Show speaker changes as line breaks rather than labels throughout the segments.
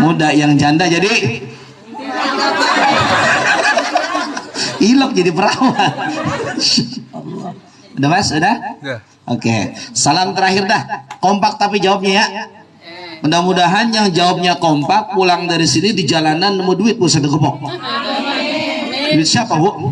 muda, yang janda jadi ilok jadi perawan. Udah Mas, udah? Oke. Salam terakhir dah. Kompak tapi jawabnya ya. Mudah-mudahan yang jawabnya kompak pulang dari sini di jalanan nemu duit Bu satu gepok. Duit siapa Bu?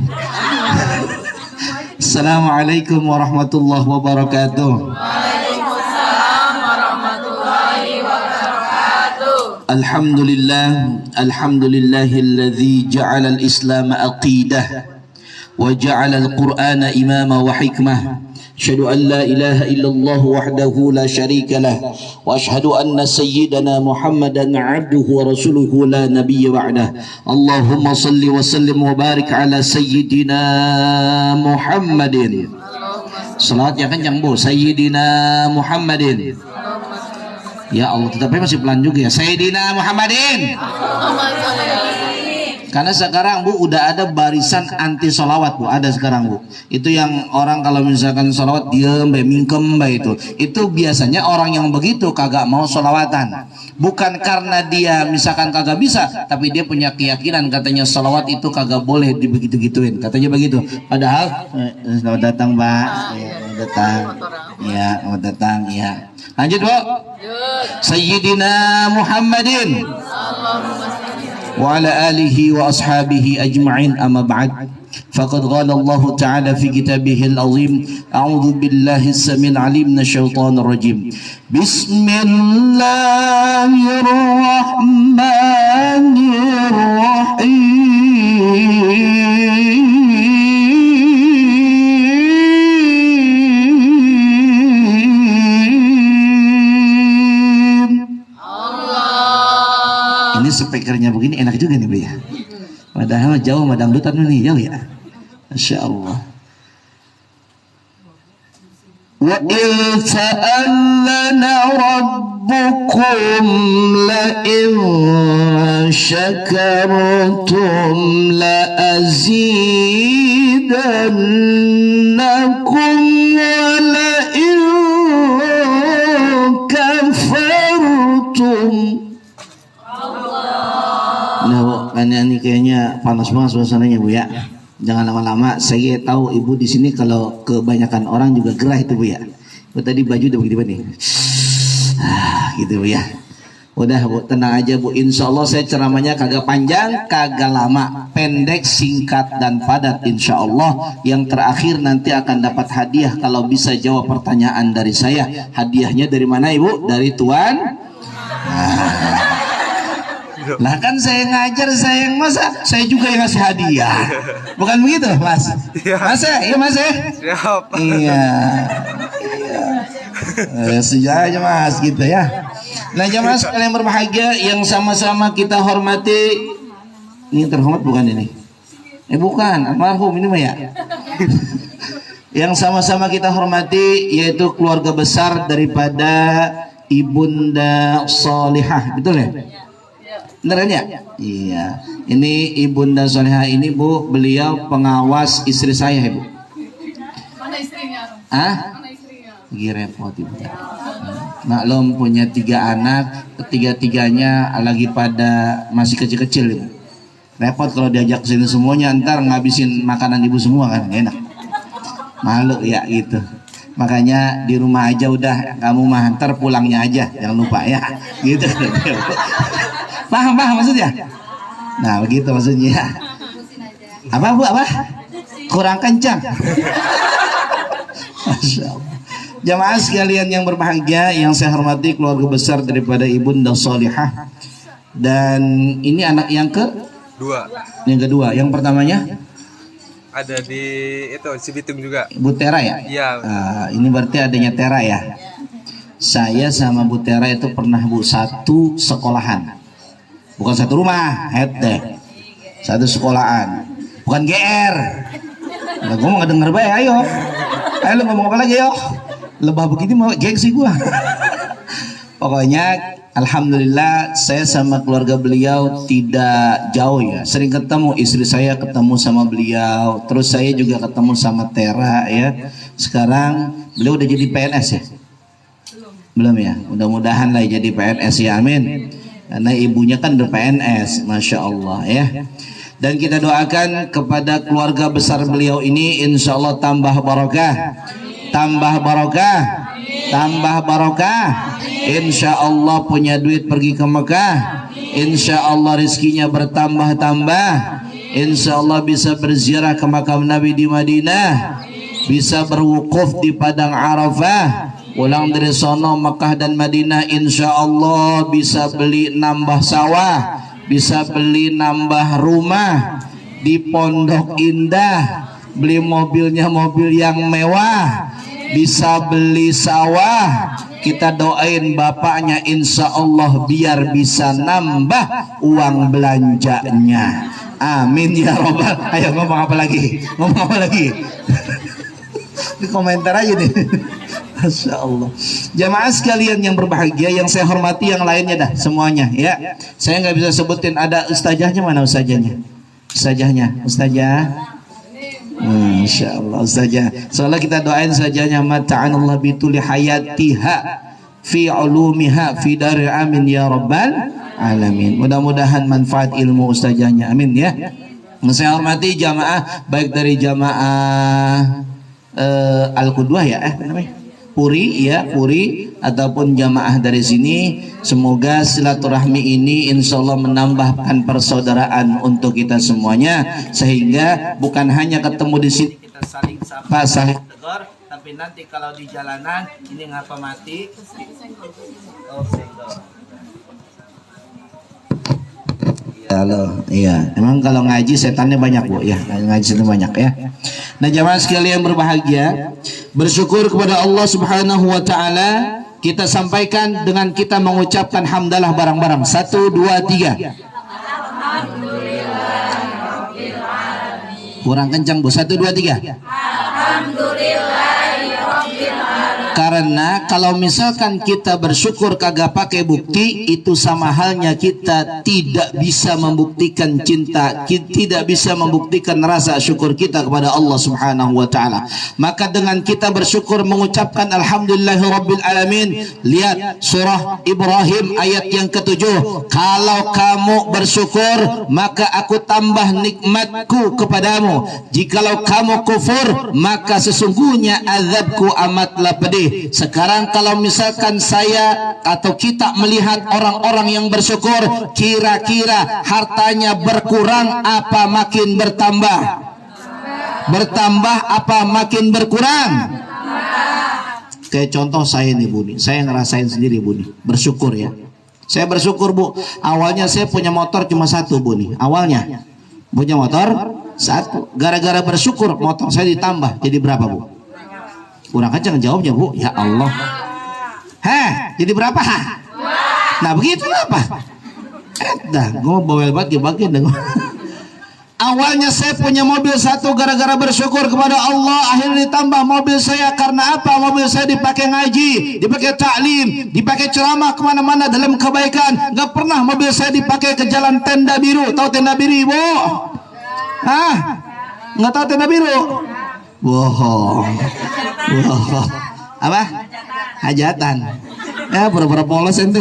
Assalamualaikum warahmatullahi wabarakatuh.
Waalaikumsalam warahmatullahi wabarakatuh.
Alhamdulillah, alhamdulillahilladzi ja'ala al-islam aqidah wa ja'ala al-qur'ana imama wa hikmah. Asyhadu an la ilaha illallah wahdahu la syarika lah wa asyhadu anna sayyidana Muhammadan 'abduhu wa rasuluhu la nabiyya ba'dah. Allahumma salli wa sallim wa barik ala sayyidina Muhammadin. Salat yang kencang Bu, sayyidina Muhammadin. Ya Allah, tetapi masih pelan juga ya. Sayyidina Muhammadin. Karena sekarang Bu udah ada barisan anti solawat Bu, ada sekarang Bu. Itu yang orang kalau misalkan solawat diem, mingkem, itu biasanya orang yang begitu kagak mau solawatan. Bukan karena dia misalkan kagak bisa, tapi dia punya keyakinan katanya solawat itu kagak boleh dibegitu-gituin, katanya begitu. Padahal selamat datang Mbak, selamat datang, ya selamat datang, ya. Lanjut Bu. Sayyidina Muhammadin وعلى آله وأصحابه أجمعين أما بعد فقد قال الله تعالى في كتابه العظيم أعوذ بالله السميع العليم من الشيطان الرجيم بسم الله الرحمن الرحيم Ini speakernya begini enak juga nih Bu ya. Padahal jauh sama dangdutan nih, jauh ya. Masya Allah. Wa in sa'alana rabbukum la in syakartum la azidannakum wa la in kafartum. Nah Bu, ini kayaknya panas banget suasananya Bu ya. Jangan lama-lama. Saya tahu Ibu di sini kalau kebanyakan orang juga gerah itu Bu ya. Bu tadi baju udah begitu nih. Gitu Bu ya. Udah Bu, tenang aja Bu. Insya Allah saya ceramahnya kagak panjang, kagak lama, pendek, singkat dan padat. Insya Allah yang terakhir nanti akan dapat hadiah kalau bisa jawab pertanyaan dari saya. Hadiahnya dari mana Ibu? Dari Tuan. Lah kan saya ngajar, saya yang masa saya juga yang ngasih hadiah, bukan begitu Mas? Mas ya, iya Mas ya. Siap. Iya. Sejajar Mas gitu ya. Nah jemaah sekalian berbahagia yang sama-sama kita hormati. Ini terhormat bukan ini? Bukan, almarhum ini mah ya. Yang sama-sama kita hormati yaitu keluarga besar daripada Ibunda Sholihah, betul ya? Beneran ya? Iya. Ini Ibunda Sholihah ini Bu, beliau pengawas istri saya Ibu. Mana istrinya? Mana istrinya? Lagi repot Ibu. Maklum punya 3 anak, ketiga-tiganya lagi pada masih kecil-kecil Ibu. Repot kalau diajak ke sini semuanya, ntar ngabisin makanan Ibu semua kan, gak enak. Malu ya gitu. Makanya di rumah aja udah, kamu mah ntar pulangnya aja, jangan lupa ya. Gitu. Paham maksudnya? Nah begitu maksudnya. Apa Bu? Apa? Kurang kencang. Masya Allah. Jamaah sekalian yang berbahagia, yang saya hormati keluarga besar daripada Ibunda Sholihah. Dan ini anak yang kedua. Yang kedua, yang pertamanya?
Ada di itu Cibitung juga.
Bu Tera ya?
Iya.
Ini berarti adanya Tera ya. Saya sama Bu Tera itu pernah Bu satu sekolahan. Bukan satu rumah, deh. Satu sekolahan. Bukan GR. Nah, gue mau nggak denger baik, ayo. Ayo lu ngomong apa lagi yo? Lebah begini mau gengsi gua. Pokoknya alhamdulillah saya sama keluarga beliau tidak jauh ya. Sering ketemu, istri saya ketemu sama beliau. Terus saya juga ketemu sama Tera ya. Sekarang beliau udah jadi PNS ya? Belum ya? Mudah-mudahan lah jadi PNS ya, amin. Karena ibunya kan udah PNS, Masya Allah ya. Dan kita doakan kepada keluarga besar beliau ini, insya Allah tambah barokah, tambah barokah, tambah barokah. Insya Allah punya duit pergi ke Mekah, insya Allah rizkinya bertambah-tambah, insya Allah bisa berziarah ke makam Nabi di Madinah, bisa berwukuf di Padang Arafah, pulang dari sono Mekah dan Madinah, insya Allah bisa beli nambah sawah, bisa beli nambah rumah di Pondok Indah, beli mobilnya mobil yang mewah, bisa beli sawah. Kita doain bapaknya insya Allah biar bisa nambah uang belanjanya, amin ya robbal. Ayo ngomong apa lagi, ngomong apa lagi. Di komentar aja nih. Masya Allah. Jamaah sekalian yang berbahagia, yang saya hormati, yang lainnya dah semuanya ya. Saya nggak bisa sebutin, ada ustazahnya, mana ustazahnya? Ustazahnya, ustazah. Insya Allah ustazah. Soalnya kita doain ustazahnya, mata'anallah bituli hayatiha fi ulumiha fi dari, amin ya rabbal alamin. Mudah-mudahan manfaat ilmu ustazahnya, amin ya. Saya hormati jamaah, baik dari jamaah Al-Qudwah ya, namanya Puri ya, Puri, ataupun jamaah dari sini. Semoga silaturahmi ini insya Allah menambahkan persaudaraan untuk kita semuanya, sehingga bukan hanya ketemu di sini kita saling sapa, saling tegur, tapi nanti kalau di jalanan ini ngapa mati. Oh, senggol. Halo, iya. Emang kalau ngaji setannya banyak bu, ya ngaji setannya banyak ya. Nah jamaah sekalian berbahagia, bersyukur kepada Allah Subhanahu Wa Taala. Kita sampaikan dengan kita mengucapkan hamdalah bareng-bareng. 1, 2, 3. Kurang kencang bu. 1, 2, 3. Karena kalau misalkan kita bersyukur kagak pakai bukti, itu sama halnya kita tidak bisa membuktikan cinta, tidak bisa membuktikan rasa syukur kita kepada Allah Subhanahu Wa Taala. Maka dengan kita bersyukur mengucapkan alhamdulillahirabbil alamin, lihat surah Ibrahim ayat yang ke-7, kalau kamu bersyukur maka aku tambah nikmatku kepadamu, jikalau kamu kufur maka sesungguhnya azabku amatlah pedih. Sekarang kalau misalkan saya atau kita melihat orang-orang yang bersyukur, kira-kira hartanya berkurang apa makin bertambah? Bertambah apa makin berkurang? Kayak contoh saya nih bu, saya ngerasain sendiri bu, bersyukur ya. Saya bersyukur bu, awalnya saya punya motor cuma 1 bu nih, awalnya punya motor 1, gara-gara bersyukur motor saya ditambah jadi berapa bu? Kurang kencang jawabnya bu, ya Allah. Heh, jadi berapa? Nah begitu apa? Dah, gue bawel banget bagian dong. Awalnya saya punya mobil 1, gara-gara bersyukur kepada Allah akhirnya ditambah mobil saya. Karena apa? Mobil saya dipakai ngaji, dipakai taklim, dipakai ceramah kemana-mana dalam kebaikan. Gak pernah mobil saya dipakai ke jalan tenda biru. Tahu tenda biru bu? Hah? Nggak tahu tenda biru? Bohong. Bohong. Apa? Hajatan. Ya pura-pura polos ente.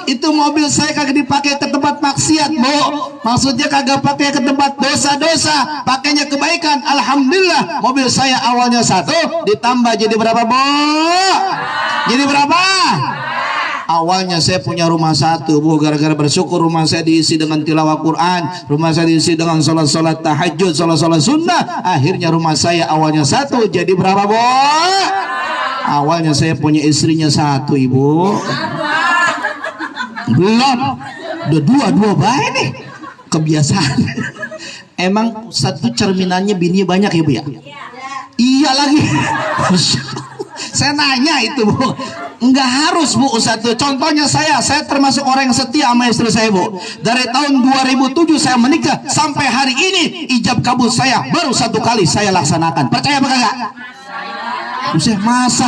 Itu mobil saya kagak dipakai ke tempat maksiat bu, maksudnya kagak pakai ke tempat dosa-dosa, pakainya kebaikan. Alhamdulillah mobil saya awalnya 1 ditambah jadi berapa bu? Jadi berapa? Awalnya saya punya rumah 1 bu, gara-gara bersyukur rumah saya diisi dengan tilawah Quran, rumah saya diisi dengan sholat-sholat tahajud, sholat-sholat sunnah. Akhirnya rumah saya awalnya 1 jadi berapa bu? Awalnya saya punya istrinya 1 ibu. Belum, udah 2 baik nih kebiasaan. Emang 1 cerminannya bininya banyak ya bu ya? Iya lagi. Saya nanya itu bu, enggak harus bu Ustadz. Contohnya saya termasuk orang yang setia sama istri saya bu. Dari tahun 2007 saya menikah sampai hari ini ijab kabul saya baru 1 kali saya laksanakan. Percaya apa kagak? Masa?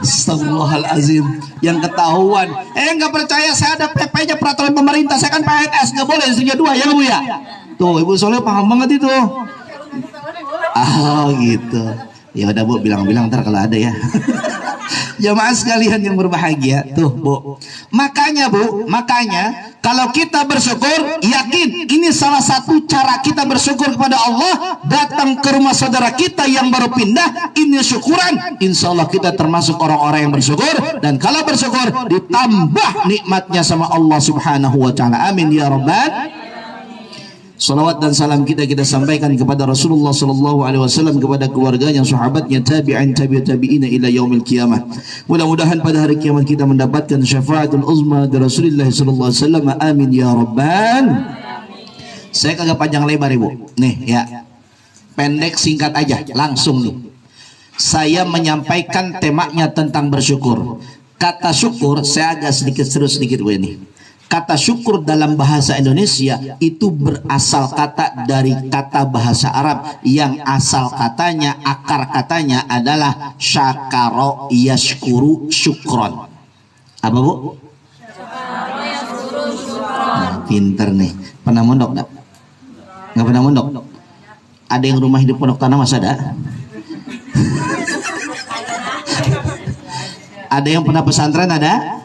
Astagfirullahalazim, yang ketahuan. Enggak percaya, saya ada PP-nya peraturan pemerintah. Saya kan PNS, nggak boleh istrinya 2 ya bu ya. Tuh ibu soalnya paham banget itu. Oh gitu. Ya udah bu, bilang-bilang ntar kalau ada ya. Jamaah sekalian yang berbahagia, tuh Bu. Makanya kalau kita bersyukur, yakin ini salah satu cara kita bersyukur kepada Allah. Datang ke rumah saudara kita yang baru pindah, ini syukuran. Insya Allah kita termasuk orang-orang yang bersyukur. Dan kalau bersyukur ditambah nikmatnya sama Allah Subhanahu Wa Taala. Amin ya Rabbal. Salawat dan salam kita sampaikan kepada Rasulullah sallallahu alaihi wasallam, kepada keluarganya, sahabatnya, tabi'in, tabi'ina ila yaumil qiyamah. Mudah-mudahan pada hari kiamat kita mendapatkan syafaatul uzma dari Rasulullah sallallahu alaihi wasallam. Amin ya rabbal. Saya kagak panjang lebar Ibu. Nih ya. Pendek singkat aja, langsung nih. Saya menyampaikan temanya tentang bersyukur. Kata syukur saya agak serius sedikit Bu ini. Kata syukur dalam bahasa Indonesia itu berasal kata dari kata bahasa Arab yang asal katanya, akar katanya adalah syakaro yashkuru syukron. Apa Bu? Nah, pinter nih. Pernah mondok enggak? Enggak pernah mondok? Ada yang rumah hidup pondok tanah Mas ada? Ada yang pernah pesantren ada?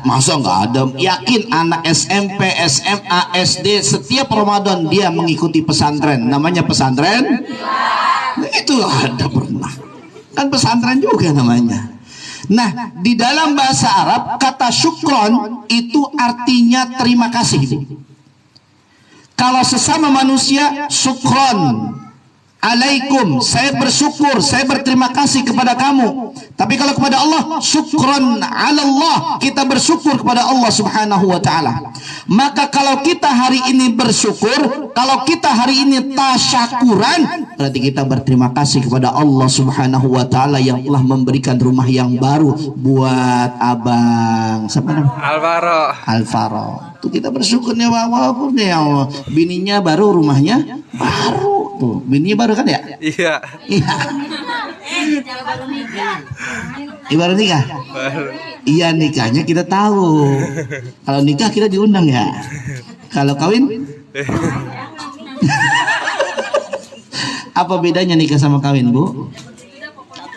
Masa nggak ada? Yakin anak SMP, SMA, SD setiap Ramadan dia mengikuti pesantren, namanya pesantren. Nah, itu ada pernah, kan pesantren juga namanya. Nah, di dalam bahasa Arab kata syukron itu artinya terima kasih. Kalau sesama manusia syukron alaikum, saya bersyukur, saya berterima kasih kepada kamu. Tapi kalau kepada Allah, syukron ala Allah, kita bersyukur kepada Allah Subhanahu Wa Taala. Maka kalau kita hari ini bersyukur, kalau kita hari ini tasyakuran, berarti kita berterima kasih kepada Allah Subhanahu Wa Taala yang telah memberikan rumah yang baru buat abang. Siapa namanya? Alvaro. Tuh kita bersyukur ya walaupun ya bininya baru, rumahnya baru. Tuh, bininya baru kan ya?
Iya.
Iya. Baru nikah? Iya, nikahnya kita tahu. Kalau nikah kita diundang ya. Kalau kawin? Apa bedanya nikah sama kawin, Bu?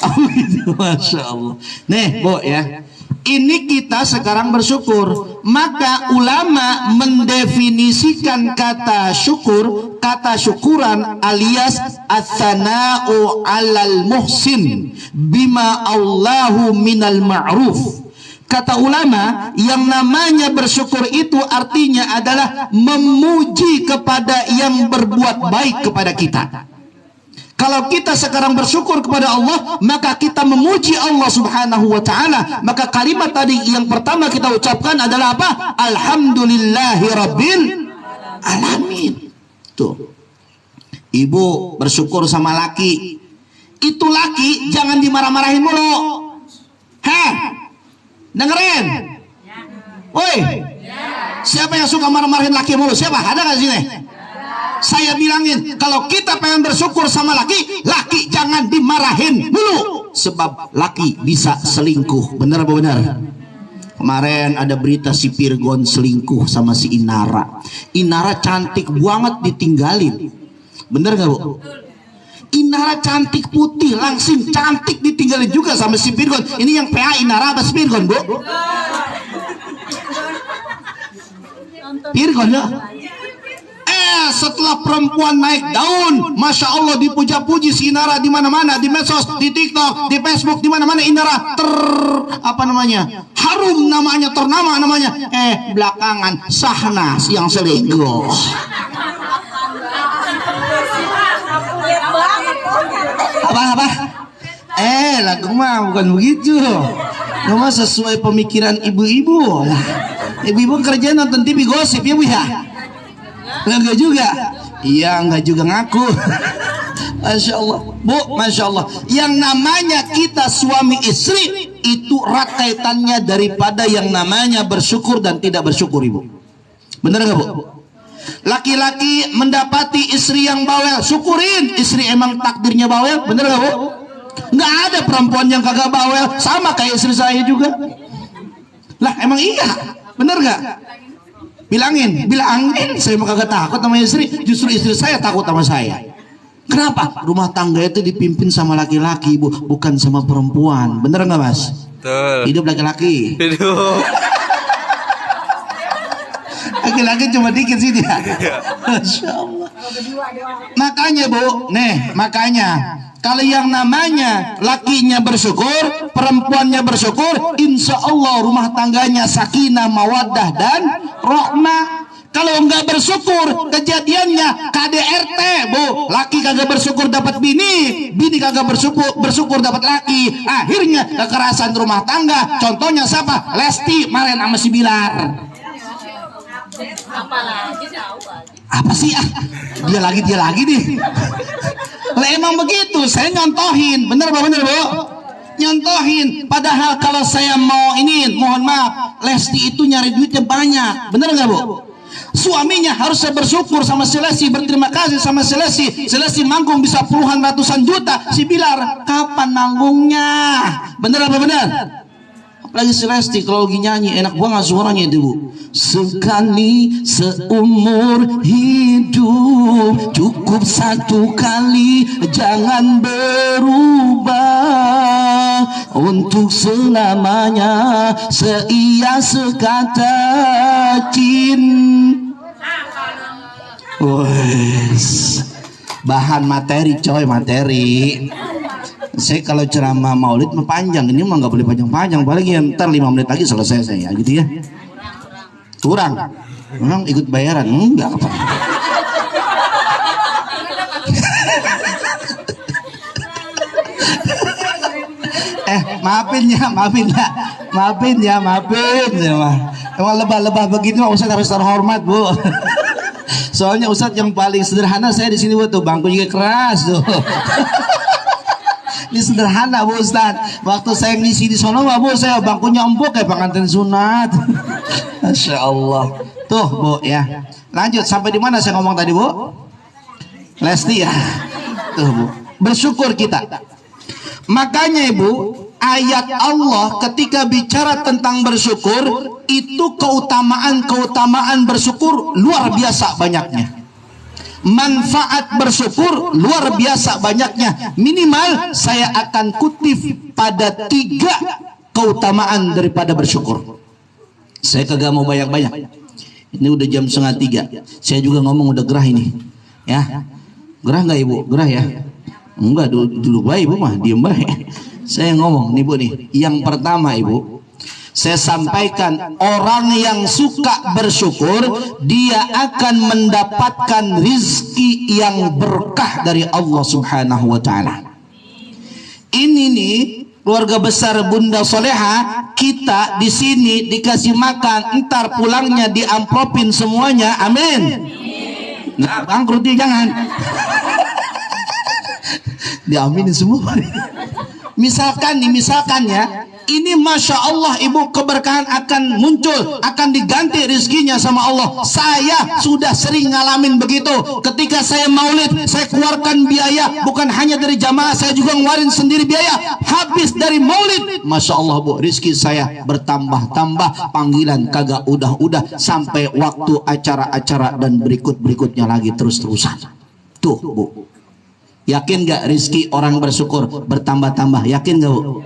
Oh, gitu. Masya Allah. Nih, Bu ya. Ini kita sekarang bersyukur. Maka ulama mendefinisikan kata syukur, kata syukuran alias ats-tsana'u 'alal muhsin bima Allahu minal ma'ruf. Kata ulama, yang namanya bersyukur itu artinya adalah memuji kepada yang berbuat baik kepada kita. Kalau kita sekarang bersyukur kepada Allah, maka kita memuji Allah Subhanahu Wa Taala. Maka kalimat tadi yang pertama kita ucapkan adalah apa? Alhamdulillahi Rabbil Alamin. Tuh, ibu bersyukur sama laki. Itu laki jangan dimarah-marahin mulu. Heh, dengerin. Woi, siapa yang suka marah-marahin laki mulu? Siapa? Ada nggak sini? Saya bilangin, kalau kita pengen bersyukur sama laki, laki jangan dimarahin dulu, sebab laki bisa selingkuh. Bener apa benar? Kemarin ada berita si Pirgon selingkuh sama si Inara. Inara cantik banget ditinggalin. Bener gak Bu? Inara cantik putih langsing cantik ditinggalin juga sama si Pirgon. Ini yang PA Inara apa si Pirgon Bu? Pirgon lah. Setelah perempuan naik daun, masya Allah dipuja-puji si Inara di mana-mana, di medsos, di TikTok, di Facebook, di mana-mana Inara harum namanya, ternama namanya. Belakangan Sahnas yang selingkuh. Apa? Lagu mah bukan begitu. Cuma sesuai pemikiran ibu-ibu. Ibu-ibu kerja nonton TV gosip ya Bu ya. Enggak juga. Iya, enggak juga ngaku. Masya Allah Bu, Masya Allah. Yang namanya kita suami istri itu erat kaitannya daripada yang namanya bersyukur dan tidak bersyukur Ibu. Bener gak Bu? Laki-laki mendapati istri yang bawel, syukurin. Istri emang takdirnya bawel. Bener gak Bu? Nggak ada perempuan yang kagak bawel. Sama kayak istri saya juga. Lah emang iya. Bener gak? Bilangin, saya mah kagak takut sama istri, justru istri saya takut sama saya. Kenapa? Rumah tangga itu dipimpin sama laki-laki, Bu, bukan sama perempuan. Bener nggak, Mas?
Betul.
Hidup laki-laki.
Hidup.
Laki-laki cuma dikit sih dia. Masya Allah. Makanya, Bu, makanya kalau yang namanya lakinya bersyukur, perempuannya bersyukur, insya Allah rumah tangganya sakinah, mawaddah dan rahmah. Kalau enggak bersyukur, kejadiannya KDRT, Bu. Laki kagak bersyukur dapat bini, bini kagak bersyukur dapat laki. Akhirnya kekerasan rumah tangga. Contohnya siapa? Lesti maren sama si Bilar.
Apalagi tahu aja.
Apa sih? Dia lagi nih. Lah emang begitu, saya nyontohin. Bener Bu? Nyontohin. Padahal kalau saya mau mohon maaf, Lesti itu nyari duitnya banyak. Bener nggak, Bu? Suaminya harusnya bersyukur sama si Lesti, berterima kasih sama si Lesti. Si Lesti manggung bisa puluhan ratusan juta. Si Bilar kapan manggungnya? Bener apa bener? Apalagi si Lesti kalau lagi nyanyi enak banget suaranya itu, Bu. Sekali seumur hidup, cukup satu kali, jangan berubah untuk selamanya, seia sekata cinta. Wes, bahan materi coy, materi. Saya kalau ceramah maulid mah panjang, ini mah nggak boleh panjang-panjang, apalagi yang ntar 5 menit lagi selesai saya, gitu ya. Kurang, memang ikut bayaran enggak apa. Maafin ya. Emang lebah-lebah begitu Ustadz harus terhormat, Bu. Soalnya Ustadz yang paling sederhana saya di sini, Bu, tuh bangku juga keras tuh. Ini sederhana, Bu Ustadz. Waktu saya ngisi di sono, Bu, saya bangkunya empuk kayak pengantin sunat. Masya Allah. Tuh, Bu, ya. Lanjut sampai di mana saya ngomong tadi, Bu? Lesti ya. Tuh, Bu. Bersyukur kita. Makanya, Ibu, ayat Allah ketika bicara tentang bersyukur, itu keutamaan bersyukur luar biasa banyaknya. Manfaat bersyukur luar biasa banyaknya. Minimal saya akan kutip pada 3 keutamaan daripada bersyukur. Saya kagak mau banyak-banyak. Ini udah jam 2:30. Saya juga ngomong udah gerah ini. Ya. Gerah nggak, Ibu? Gerah ya? Enggak, dulu baik, Ibu mah diem baik. Saya ngomong nih, Bu nih. Yang pertama, Ibu, saya sampaikan orang yang suka bersyukur dia akan mendapatkan rizki yang berkah dari Allah Subhanahu wa taala. Ini nih keluarga besar Bunda Soleha, kita di sini dikasih makan, entar pulangnya diamplopin semuanya. Amin. Nah, bangkrut jangan. Diaminin semua. Misalkan ya, ini Masya Allah, Ibu, keberkahan akan muncul, akan diganti rizkinya sama Allah. Saya sudah sering ngalamin begitu. Ketika saya maulid, saya keluarkan biaya, bukan hanya dari jamaah, saya juga ngeluarin sendiri biaya. Habis dari maulid, Masya Allah, Bu, rizki saya bertambah-tambah, panggilan kagak udah sampai waktu acara-acara dan berikutnya lagi terus-terusan. Tuh, Bu. Yakin gak rizki orang bersyukur bertambah-tambah? Yakin gak, Bu?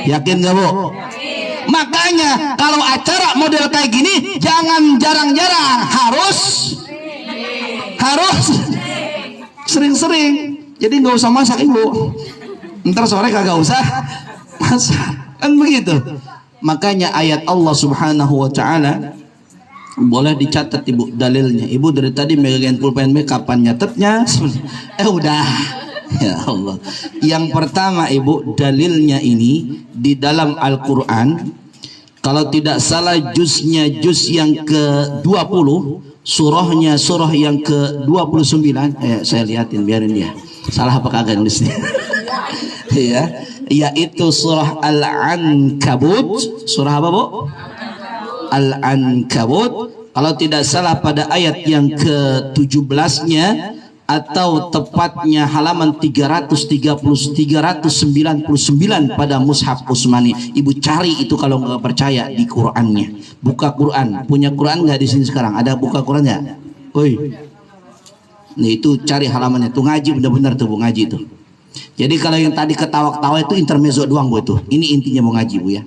Yakin gak, Bu? Makanya kalau acara model kayak gini jangan jarang-jarang, harus sering-sering. Jadi nggak usah masak, Ibu. Ntar sore kagak usah masak, kan begitu. Makanya ayat Allah Subhanahu wa taala boleh dicatat, Ibu, dalilnya. Ibu dari tadi megangin pulpen, kapan nyatetnya? Udah. Ya Allah. Yang pertama, Ibu, dalilnya ini di dalam Al-Quran. Kalau tidak salah juznya juz yang ke-20, surahnya surah yang ke-29. Saya lihatin, biarin dia. Salah apa kagak nulisnya? Ya, yaitu surah Al-Ankabut. Surah apa, Bu? Al-Ankabut, kalau tidak salah pada ayat yang ke-17-nya atau tepatnya halaman 399 pada Mushaf Utsmani. Ibu cari itu kalau nggak percaya di Qur'annya. Buka Qur'an. Punya Qur'an nggak di sini sekarang? Ada buka Qur'an nggak? Oi, Nah itu cari halamannya tuh, ngaji benar-benar tuh Bu, ngaji tuh. Jadi kalau yang tadi ketawa-ketawa itu intermezzo doang Bu itu. Ini intinya mau ngaji Bu ya.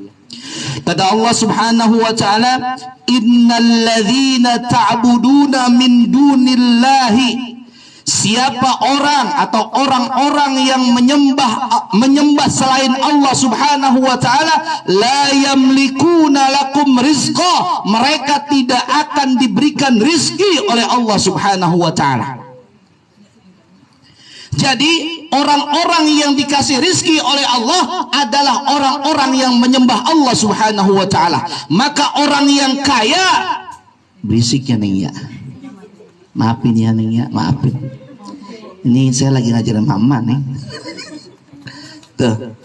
Kata Allah Subhanahu wa taala, "Innal ladzina ta'buduna min dunillahi." Siapa orang atau orang-orang yang menyembah selain Allah Subhanahu wa taala, la yamlikuna lakum rizqa, mereka tidak akan diberikan rizki oleh Allah Subhanahu wa taala. Jadi orang-orang yang dikasih rizki oleh Allah adalah orang-orang yang menyembah Allah Subhanahu wa taala. Maka orang yang kaya, berisik ya Neng ya, maafin ya Neng ya, maafin. Ini saya lagi ngajarin mama nih. Tuh.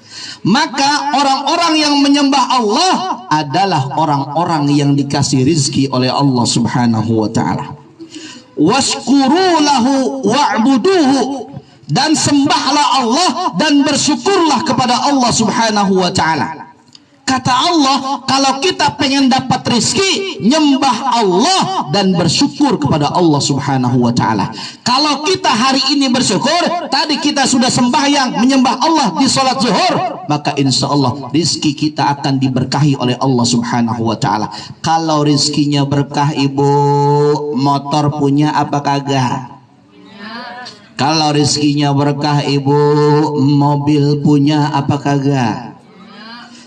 Maka orang-orang yang menyembah Allah adalah orang-orang yang dikasih rizki oleh Allah Subhanahu wa taala. Washkuru lahu wa'buduhu, dan sembahlah Allah dan bersyukurlah kepada Allah Subhanahu wa taala. Kata Allah, kalau kita pengen dapat rizki, nyembah Allah dan bersyukur kepada Allah Subhanahu wa taala. Kalau kita hari ini bersyukur, tadi kita sudah sembahyang menyembah Allah di salat zuhur, maka insya Allah rizki kita akan diberkahi oleh Allah Subhanahu wa taala. Kalau rizkinya berkah Ibu, motor punya apa kagak? Kalau rizkinya berkah Ibu, mobil punya apa kagak?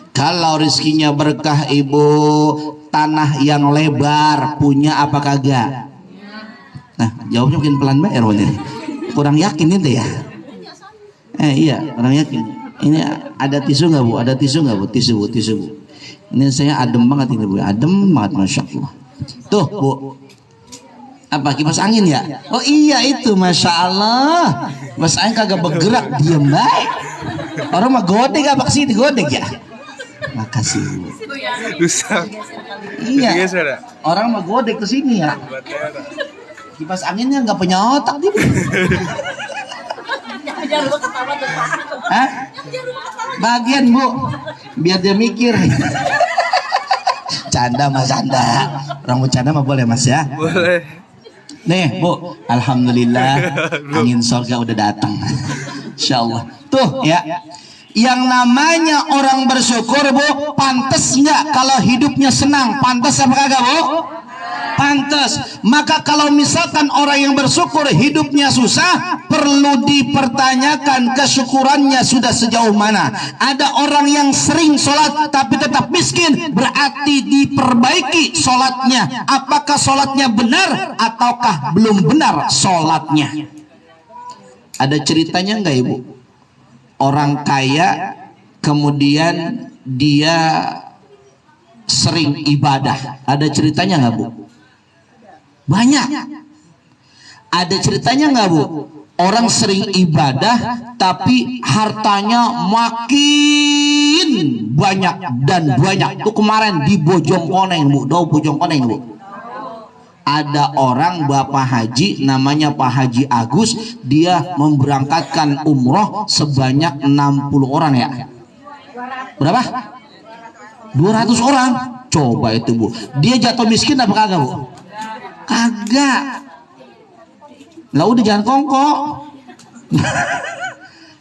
Kalau rizkinya berkah Ibu, tanah yang lebar punya apa kagak? Nah jawabnya mungkin pelan Mbak Erwan, kurang yakin itu ya. Iya kurang yakin. Ini ada tisu nggak Bu? Ada tisu nggak Bu? Tisu Bu, tisu Bu. Ini saya adem banget ini Bu, adem banget Masya Allah. Tuh Bu, apa kipas angin ya? Oh iya itu Masya Allah. Kipas angin kagak bergerak, diam baik. Orang mah godek apa kesini godek ya? Makasih Bu.
Rusak.
Iya. Orang mah godek ke sini ya. Kipas anginnya nggak punya otak dia. Hah? Bagian Bu, biar dia mikir. Canda Mas, canda. Orang bercanda mah boleh Mas ya.
Boleh.
Nih Bu, alhamdulillah angin surga udah datang. Insyaallah. Tuh ya. Yang namanya orang bersyukur Bu, pantas nggak kalau hidupnya senang? Pantas apa kagak Bu? Pantas. Maka kalau misalkan orang yang bersyukur hidupnya susah, perlu dipertanyakan kesyukurannya sudah sejauh mana. Ada orang yang sering sholat tapi tetap miskin, berarti diperbaiki sholatnya. Apakah sholatnya benar ataukah belum benar sholatnya? Ada ceritanya nggak Ibu? Orang kaya kemudian dia sering ibadah, ada ceritanya nggak Bu? Banyak. Ada ceritanya nggak Bu? Orang sering ibadah tapi hartanya makin banyak dan banyak. Tuh kemarin di Bojongkoneng Bu, do Bojongkoneng Bu. Ada orang Bapak Haji namanya Pak Haji Agus, dia memberangkatkan umroh sebanyak 60 orang ya. Berapa? 200 orang. Coba itu Bu. Dia jatuh miskin apa kagak Bu? Kagak. Lah udah jangan kongkok.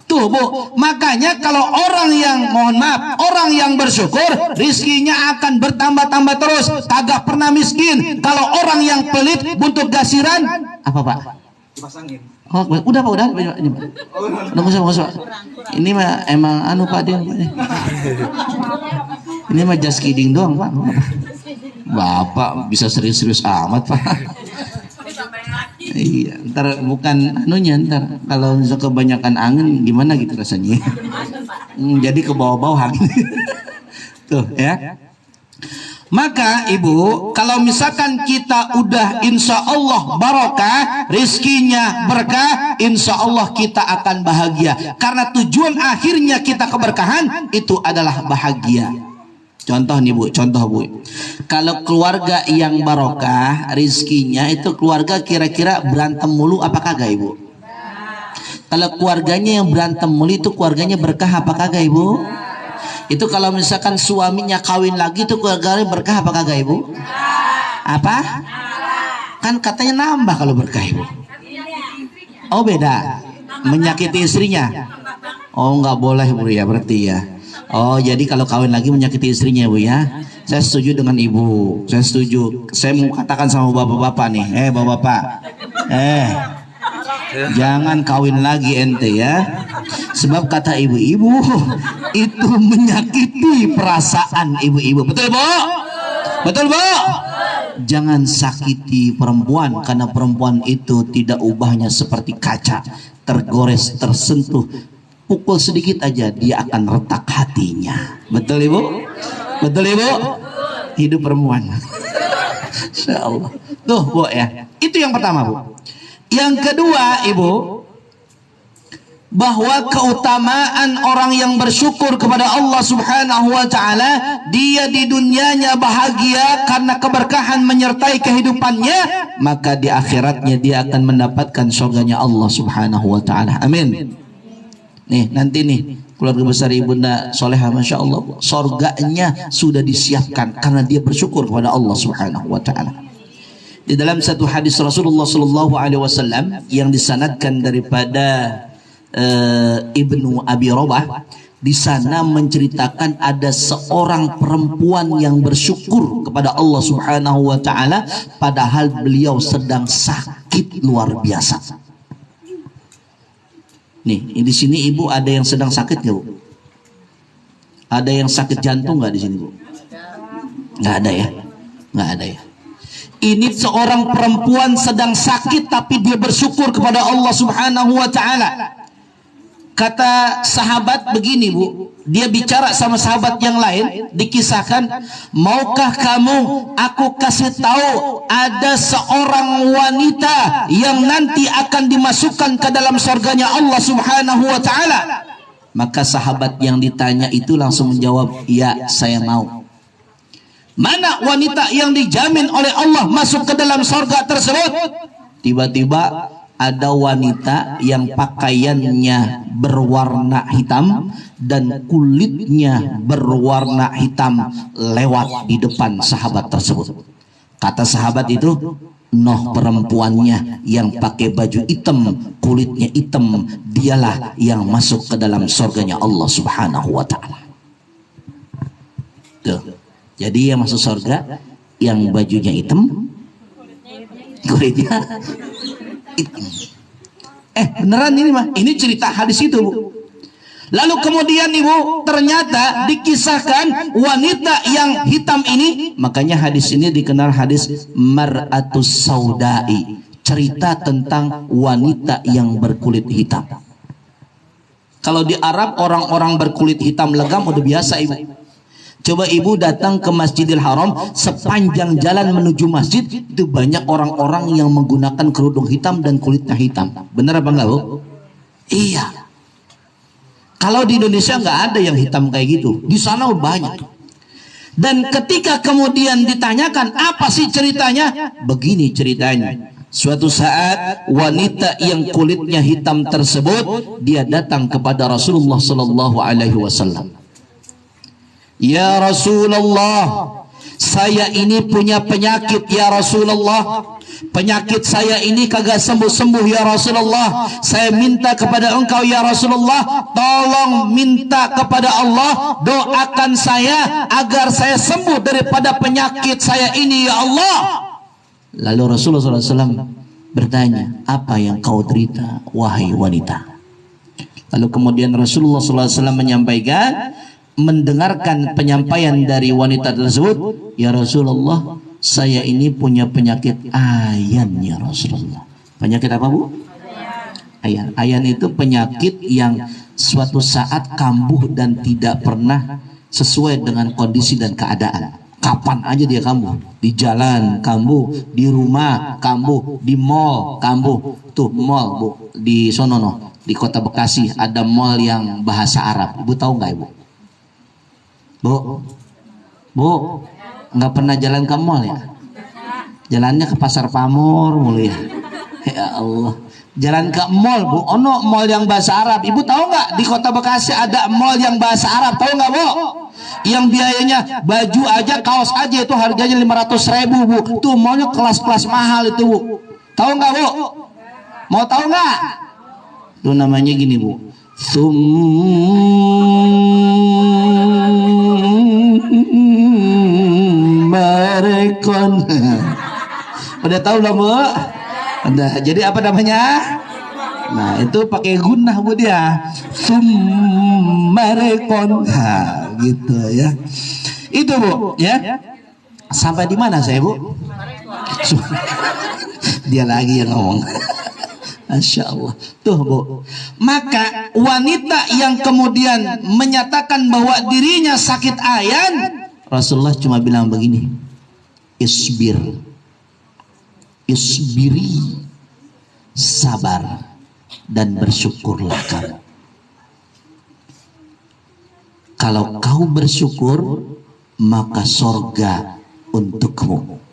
Tuh Bu, makanya kalau orang yang, mohon maaf, orang yang bersyukur rizkinya akan bertambah-tambah terus, kagak pernah miskin. Kalau orang yang pelit, buntut gasiran, apa Pak?
Kipas angin.
Oh, udah Pak, udah. Ini Pak. Udah usah. Ini mah emang anu Pak dia. Ini mah just kidding doang Pak. Bapak bisa serius-serius amat Pak. Iya, ntar bukan anunya, ntar kalau kebanyakan angin gimana gitu rasanya. Jadi ke bawah-bawah angin. Tuh ya. Maka Ibu, kalau misalkan kita udah insya Allah barokah, rizkinya berkah, insya Allah kita akan bahagia. Karena tujuan akhirnya kita keberkahan itu adalah bahagia. Contoh nih Bu, contoh Bu. Kalau keluarga yang barokah, rizkinya itu keluarga kira-kira berantem mulu apa kagak Ibu? Kalau keluarganya yang berantem mulu itu keluarganya berkah apa kagak Ibu? Itu kalau misalkan suaminya kawin lagi itu keluarganya berkah apa kagak Ibu? Apa? Kan katanya nambah kalau berkah Ibu. Oh beda, menyakiti istrinya. Oh nggak boleh Bu ya berarti ya. Oh jadi kalau kawin lagi menyakiti istrinya Bu ya. Saya setuju dengan ibu. Saya setuju. Saya mau katakan sama bapak-bapak nih. Bapak-bapak. Jangan kawin lagi ente ya. Sebab kata ibu-ibu itu menyakiti perasaan ibu-ibu. Betul Bu? Betul Bu? Jangan sakiti perempuan, karena perempuan itu tidak ubahnya seperti kaca, tergores, tersentuh, pukul sedikit aja dia akan retak hatinya. Betul Ibu? Betul Ibu? Hidup perempuan. Insya Allah. Tuh Bu ya. Itu yang pertama Bu. Yang kedua Ibu, bahwa keutamaan orang yang bersyukur kepada Allah Subhanahu wa taala, dia di dunianya bahagia karena keberkahan menyertai kehidupannya, maka di akhiratnya dia akan mendapatkan surganya Allah Subhanahu wa taala. Amin. Nih, nanti nih keluarga besar Ibunda Soleha, Masya Allah, surganya sudah disiapkan karena dia bersyukur kepada Allah Subhanahu wa taala. Di dalam satu hadis Rasulullah sallallahu alaihi wasallam yang disanadkan daripada Ibnu Abi Robah, di sana menceritakan ada seorang perempuan yang bersyukur kepada Allah Subhanahu wa taala padahal beliau sedang sakit luar biasa. Nih, di sini Ibu ada yang sedang sakit nggak Bu? Ada yang sakit jantung nggak di sini Bu? Nggak ada ya? Nggak ada ya? Ini seorang perempuan sedang sakit tapi dia bersyukur kepada Allah Subhanahu wa taala. Kata sahabat begini Bu, dia bicara sama sahabat yang lain, dikisahkan, maukah kamu aku kasih tahu ada seorang wanita yang nanti akan dimasukkan ke dalam surganya Allah Subhanahu wa taala? Maka sahabat yang ditanya itu langsung menjawab, ya saya mau. Mana wanita yang dijamin oleh Allah masuk ke dalam surga tersebut? Tiba-tiba ada wanita yang pakaiannya berwarna hitam dan kulitnya berwarna hitam lewat di depan sahabat tersebut. Kata sahabat itu, noh perempuannya yang pakai baju hitam, kulitnya hitam, dialah yang masuk ke dalam surganya Allah Subhanahu wa taala. Tuh. Jadi yang masuk surga yang bajunya hitam, kulitnya hitam. Beneran ini mah, ini cerita hadis itu Bu. Lalu kemudian Ibu, ternyata dikisahkan wanita yang hitam ini, makanya hadis ini dikenal hadis mar'atus saudai, cerita tentang wanita yang berkulit hitam. Kalau di Arab orang-orang berkulit hitam legam udah biasa Ibu. Coba Ibu datang ke Masjidil Haram, sepanjang jalan menuju masjid itu banyak orang-orang yang menggunakan kerudung hitam dan kulitnya hitam. Benar apa enggak Bu? Iya. Kalau di Indonesia nggak ada yang hitam kayak gitu, di sana banyak. Dan ketika kemudian ditanyakan apa sih ceritanya, begini ceritanya. Suatu saat wanita yang kulitnya hitam tersebut dia datang kepada Rasulullah Sallallahu Alaihi Wasallam. Ya Rasulullah, saya ini punya penyakit ya Rasulullah. Penyakit saya ini kagak sembuh-sembuh ya Rasulullah. Saya minta kepada engkau ya Rasulullah, tolong minta kepada Allah, doakan saya agar saya sembuh daripada penyakit saya ini ya Allah. Lalu Rasulullah SAW bertanya, apa yang kau derita wahai wanita? Lalu kemudian Rasulullah SAW menyampaikan, mendengarkan penyampaian dari wanita tersebut, ya Rasulullah, saya ini punya penyakit ayan ya Rasulullah. Penyakit apa Bu? Ayan. Ayan itu penyakit yang suatu saat kambuh dan tidak pernah sesuai dengan kondisi dan keadaan. Kapan aja dia kambuh, di jalan kambuh, di rumah kambuh, di mall kambuh. Tuh mall Bu, di sono di Kota Bekasi ada mall yang bahasa Arab. Ibu tahu nggak Ibu? Bu, nggak pernah jalan ke mall ya? Jalannya ke Pasar Pamur mulu ya. Ya Allah, jalan ke mall Bu, ono mall yang bahasa Arab. Ibu tahu nggak di Kota Bekasi ada mall yang bahasa Arab? Tahu nggak Bu? Yang biayanya baju aja, kaos aja itu harganya 500.000 Bu. Tuh mallnya kelas-kelas mahal itu Bu. Tahu nggak Bu? Mau tahu nggak? Itu namanya gini Bu. Summarekon. Udah tahu lah Bu? Udah. Jadi apa namanya? Nah itu pakai gunah Bu dia. Summarekon. Nah, gitu ya. Itu Bu ya. Sampai di mana saya Bu? Dia lagi yang ngomong. Masya Allah. Tuh Bu. Maka wanita yang kemudian menyatakan bahwa dirinya sakit ayan, Rasulullah cuma bilang begini, isbiri, sabar dan bersyukurlah kamu. Kalau kau bersyukur, maka sorga untukmu.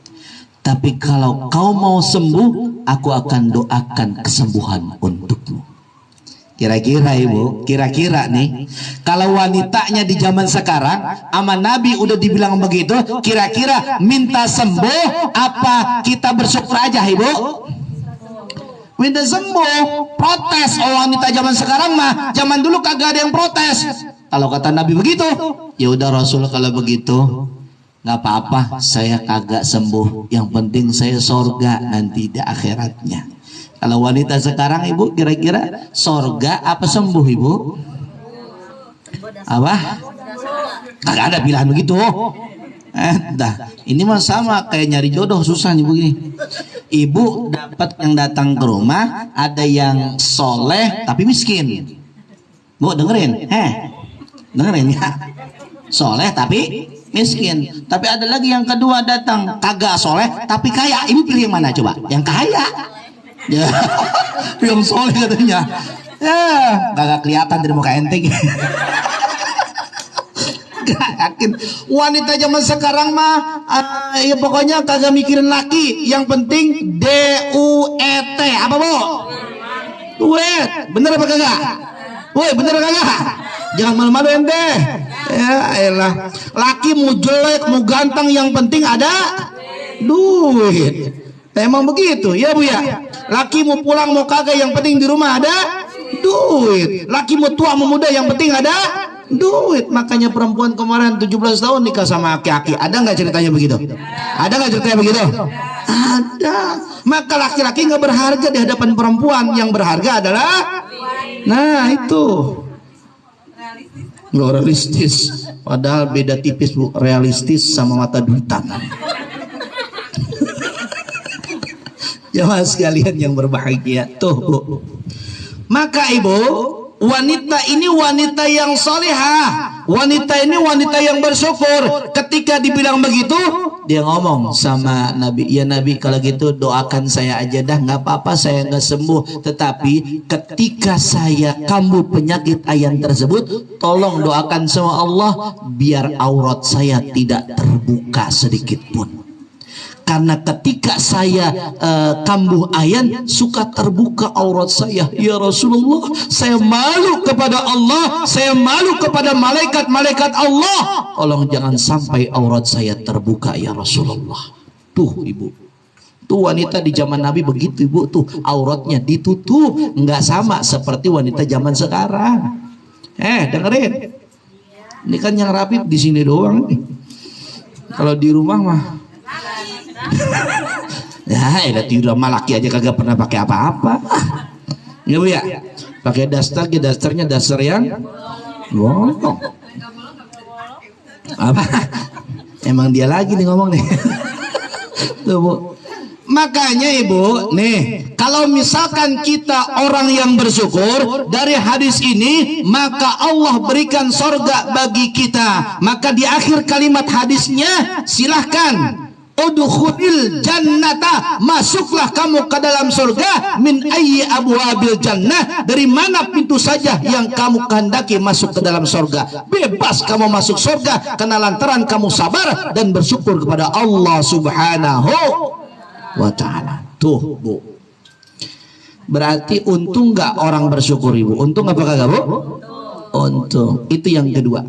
Tapi kalau kau mau sembuh, aku akan doakan kesembuhan untukmu. Kira-kira Ibu, kira-kira nih, kalau wanitanya di zaman sekarang sama Nabi udah dibilang begitu, kira-kira minta sembuh apa kita bersyukur aja Ibu? Minta sembuh. Protes. Oh, wanita zaman sekarang mah, zaman dulu kagak ada yang protes. Kalau kata Nabi begitu, ya udah Rasul kalau begitu nggak apa-apa, saya kagak sembuh, yang penting saya sorga nanti di akhiratnya. Kalau wanita sekarang Ibu, kira-kira sorga apa sembuh Ibu? Apa? Kagak ada pilihan begitu. Dah, ini mah sama kayak nyari jodoh, susah nih begini. Ibu dapat yang datang ke rumah, ada yang soleh tapi miskin. Bu dengerin, dengerin ya. Soleh tapi miskin. Tapi ada lagi yang kedua datang kagak soleh tapi kaya. Ibu pilih yang mana coba? Yang kaya. Ya, yang soleh katanya. Ya, kagak kelihatan dari muka enteng. Gak yakin. Wanita zaman sekarang mah ya pokoknya kagak mikirin laki. Yang penting DUET. Apa Bu? Duet. Bener apa kagak? Woi, bener kagak? Jangan malu-malu ente. Ya elah. Laki mau jelek mau ganteng, yang penting ada duit. Emang begitu ya Bu ya. Laki mau pulang mau kagak, yang penting di rumah ada duit. Laki mau tua mau muda, yang penting ada duit. Makanya perempuan kemarin 17 tahun nikah sama aki-aki. Ada nggak ceritanya begitu? Ada nggak ceritanya begitu? Ada. Maka laki-laki nggak berharga di hadapan perempuan. Yang berharga adalah, nah itu nggak realistis. Padahal beda tipis Bu, realistis sama mata duitan. Jamaah sekalian yang berbahagia, tuh Bu. Maka Ibu, wanita ini wanita yang solehah, wanita ini wanita yang bersyukur. Ketika dibilang begitu, dia ngomong sama Nabi, ya Nabi kalau gitu doakan saya aja dah, nggak apa-apa saya nggak sembuh. Tetapi ketika saya kambuh penyakit ayan tersebut, tolong doakan sama Allah biar aurat saya tidak terbuka sedikit pun. Karena ketika saya kambuh ayan suka terbuka aurat saya. Ya Rasulullah, saya malu kepada Allah, saya malu kepada malaikat-malaikat Allah. Tolong jangan sampai aurat saya terbuka ya Rasulullah. Tuh Ibu, tuh wanita di zaman Nabi begitu Ibu, tuh auratnya ditutup, nggak sama seperti wanita zaman sekarang. Dengerin, ini kan yang rapi di sini doang nih. Kalau di rumah mah ya, di rumah laki aja kagak pernah pakai apa-apa. Ya Bu ya, pakai daster, dasternya daster yang bolong. Apa? Emang dia lagi nih ngomong nih. Tuh Bu. Makanya Ibu, nih, kalau misalkan kita orang yang bersyukur dari hadis ini, maka Allah berikan sorga bagi kita. Maka di akhir kalimat hadisnya, silahkan udkhulil jannata, masuklah kamu ke dalam surga, min ayyi abwabil jannah, dari mana pintu saja yang kamu kehendaki masuk ke dalam surga. Bebas kamu masuk surga karena lantaran kamu sabar dan bersyukur kepada Allah Subhanahu wa ta'ala. Tuh Bu, berarti untung nggak orang bersyukur Ibu? Untung apa kagak Bu? Untung. Itu yang kedua.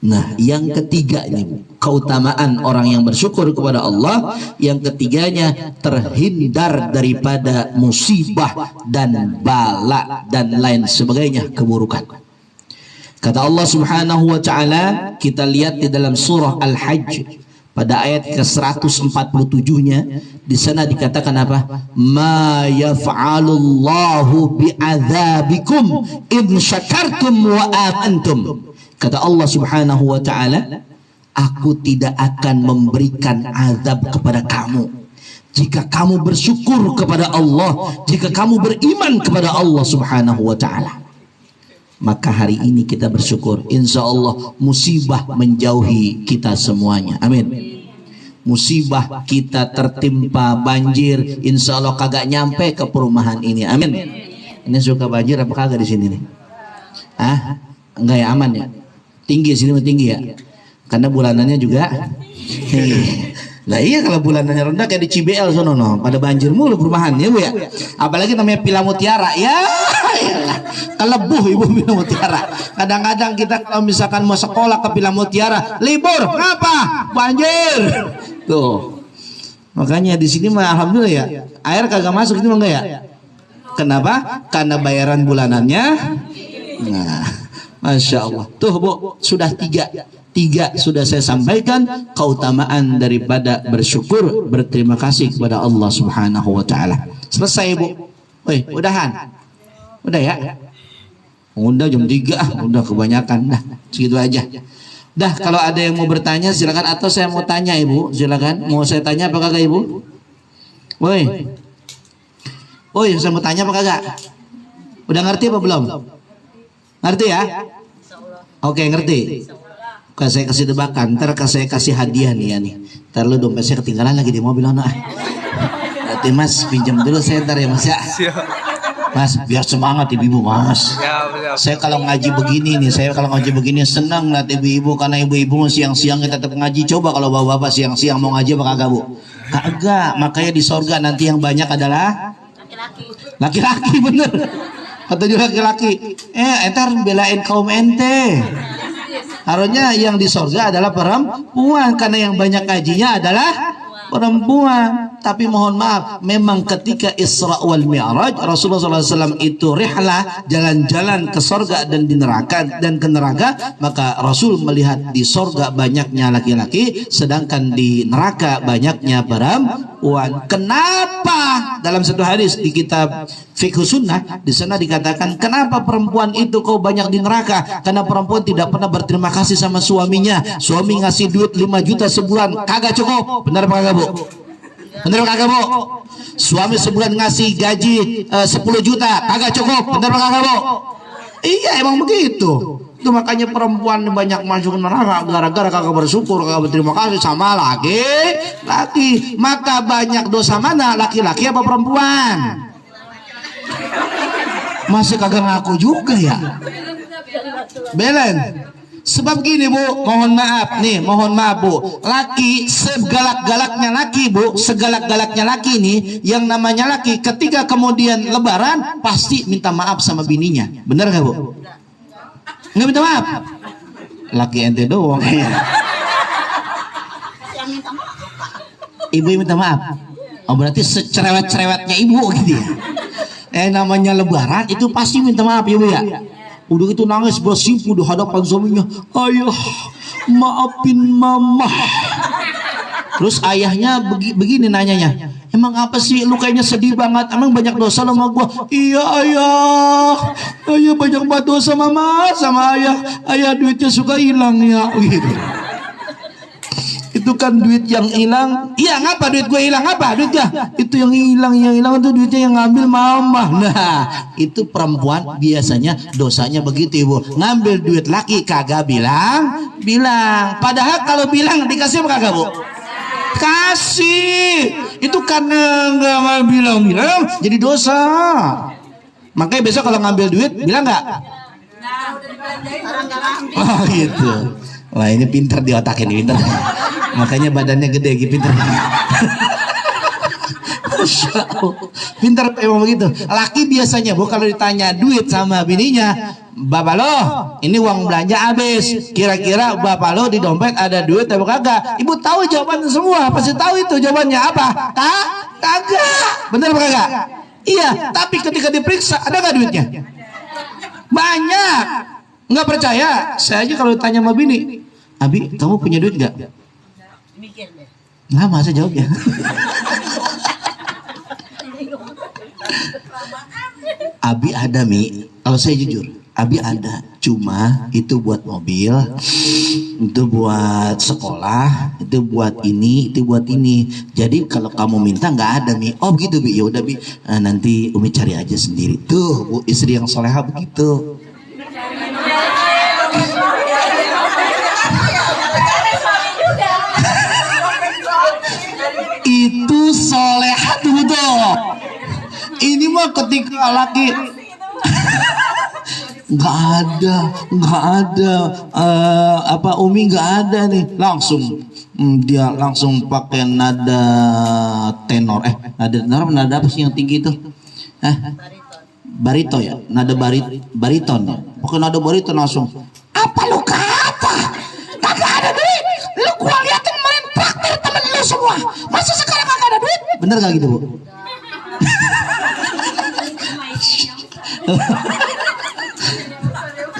Nah, yang ketiga ini Bu, keutamaan orang yang bersyukur kepada Allah, yang ketiganya terhindar daripada musibah dan bala dan lain sebagainya keburukan. Kata Allah Subhanahu wa taala, kita lihat di dalam surah Al-Hajj pada ayat ke-147-nya, di sana dikatakan apa? Ma yaf'alullahu bi'adzabikum in syakartum wa amantum. Kata Allah Subhanahu wa taala, aku tidak akan memberikan azab kepada kamu jika kamu bersyukur kepada Allah, jika kamu beriman kepada Allah Subhanahu wa taala. Maka hari ini kita bersyukur, insya Allah musibah menjauhi kita semuanya. Amin. Musibah kita tertimpa banjir, insya Allah kagak nyampe ke perumahan ini. Amin. Ini suka banjir apa kagak di sini nih? Ah, enggak ya, aman ya? Tinggi sini mah tinggi ya, karena bulanannya juga. Nah iya, kalau bulanannya rendah kayak di CBL sono no, pada banjir mulu perumahan ya Bu ya. Apalagi namanya Villa Mutiara ya, kelebuh ibu Villa Mutiara. Kadang-kadang kita kalau misalkan mau sekolah ke Villa Mutiara, libur, ngapa? Banjir. Tuh. Makanya di sini mah alhamdulillah ya, air kagak masuk itu mah enggak ya? Kenapa? Karena bayaran bulanannya. Nah, Masya Allah. Tuh Bu, sudah tiga sudah saya sampaikan keutamaan daripada bersyukur, berterima kasih kepada Allah Subhanahu wa taala. Selesai Bu. Woi, udahan. Udah ya? Udah jam 3, udah kebanyakan. Dah, segitu aja. Dah, kalau ada yang mau bertanya silakan, atau saya mau tanya Ibu, silakan. Mau saya tanya apa kagak Ibu? Woi. Woi, saya mau tanya apa kagak? Udah ngerti apa belum? Ngerti ya? Oke, ngerti. Kalau saya kasih tebakan, ntar saya kasih hadiah nih ya nih. Ntar lu dompet saya ketinggalan lagi di mobil anak. Nanti Mas pinjam dulu saya ntar ya Mas ya. Mas biar semangat ibu-ibu Mas. Saya kalau ngaji begini nih, kalau ngaji begini senang lihat ibu-ibu, karena ibu-ibu siang-siang kita tetap ngaji. Coba kalau bapak-bapak siang-siang mau ngaji apa kagak Bu? Kagak. Makanya di sorga nanti yang banyak adalah laki-laki bener. Kata juga laki-laki, entar belain kaum ente. Harusnya yang di sorga adalah perempuan, karena yang banyak gajinya adalah perempuan. Tapi mohon maaf, memang ketika Isra wal Mi'raj Rasulullah SAW itu rihlah, jalan-jalan ke sorga dan di neraka dan ke neraka, maka Rasul melihat di sorga banyaknya laki-laki, sedangkan di neraka banyaknya perempuan. Kenapa? Dalam satu hadis di kitab Fiqh Sunnah, di sana dikatakan kenapa perempuan itu kau banyak di neraka? Karena perempuan tidak pernah berterima kasih sama suaminya. Suami ngasih duit 5 juta sebulan kagak cukup. Benar apa kagak Bu? Benar apa kagak Bu? Suami sebulan ngasih gaji 10 juta kagak cukup. Benar apa kagak Bu? Iya, emang begitu. Itu makanya perempuan banyak masuk neraka gara-gara kagak bersyukur, kagak berterima kasih sama laki. Maka banyak dosa mana, laki-laki apa perempuan? Masih kagak ngaku juga ya. Belen. Sebab gini Bu, mohon maaf Bu, laki segalak-galaknya laki Bu, segalak-galaknya laki nih, yang namanya laki ketika kemudian lebaran pasti minta maaf sama bininya. Bener gak Bu? Nggak minta maaf? Laki ente doang. Ibu minta maaf. Oh berarti secerewet-cerewetnya ibu gitu ya. Namanya lebaran itu pasti minta maaf ibu ya. Udah itu nangis bersimpu di hadapan suaminya. Ayah, maafin mama. Terus ayahnya begini nanyanya, emang apa sih lu kayaknya sedih banget, emang banyak dosa sama gua? Iya ayah banyak banget dosa mama sama ayah duitnya suka hilang ya gitu. Itu kan duit yang hilang. Iya ngapa duit gue hilang, apa duitnya? Itu yang hilang itu duitnya yang ngambil mama. Nah itu perempuan biasanya dosanya begitu ibu, ngambil duit laki kagak bilang. Padahal kalau bilang dikasih apa kagak Bu? Kasih. Itu karena nggak bilang jadi dosa. Makanya besok kalau ngambil duit bilang nggak? Oh gitu. Wah ini pintar di otak ini, pintar. Makanya badannya gede gitu, pintar. Masya Allah. Pintar emang begitu. Laki biasanya bu kalau ditanya duit sama bininya, bapak lo ini uang belanja habis, kira-kira bapak lo di dompet ada duit atau kagak? Ibu tahu jawaban semua, pasti tahu itu jawabannya apa? Kagak. Bener apa kagak? Iya, tapi ketika diperiksa ada nggak duitnya? Banyak. Nggak percaya? Saya aja kalau ditanya sama bini, Abi, kamu punya duit nggak? Nggak, masa jawabnya? Abi ada Mi, kalau saya jujur, Abi ada, cuma itu buat mobil, itu buat sekolah, itu buat ini, itu buat ini. Jadi kalau kamu minta nggak ada Mi. Oh begitu Bi, ya udah Bi, nanti Umi cari aja sendiri. Tuh bu, istri yang soleha begitu. Itu soleha tuh betul. Ini mah ketika laki nggak ada Umi nggak ada nih, langsung dia langsung pakai nada tenor, nada apa sih yang tinggi itu? Barito ya, nada bariton ya. Pakai nada bariton langsung. Apa lu kata? Kagak ada duit. Lu gua lihat kemarin traktir temen lu semua. Masa sekarang kagak ada duit? Bener gak gitu bu?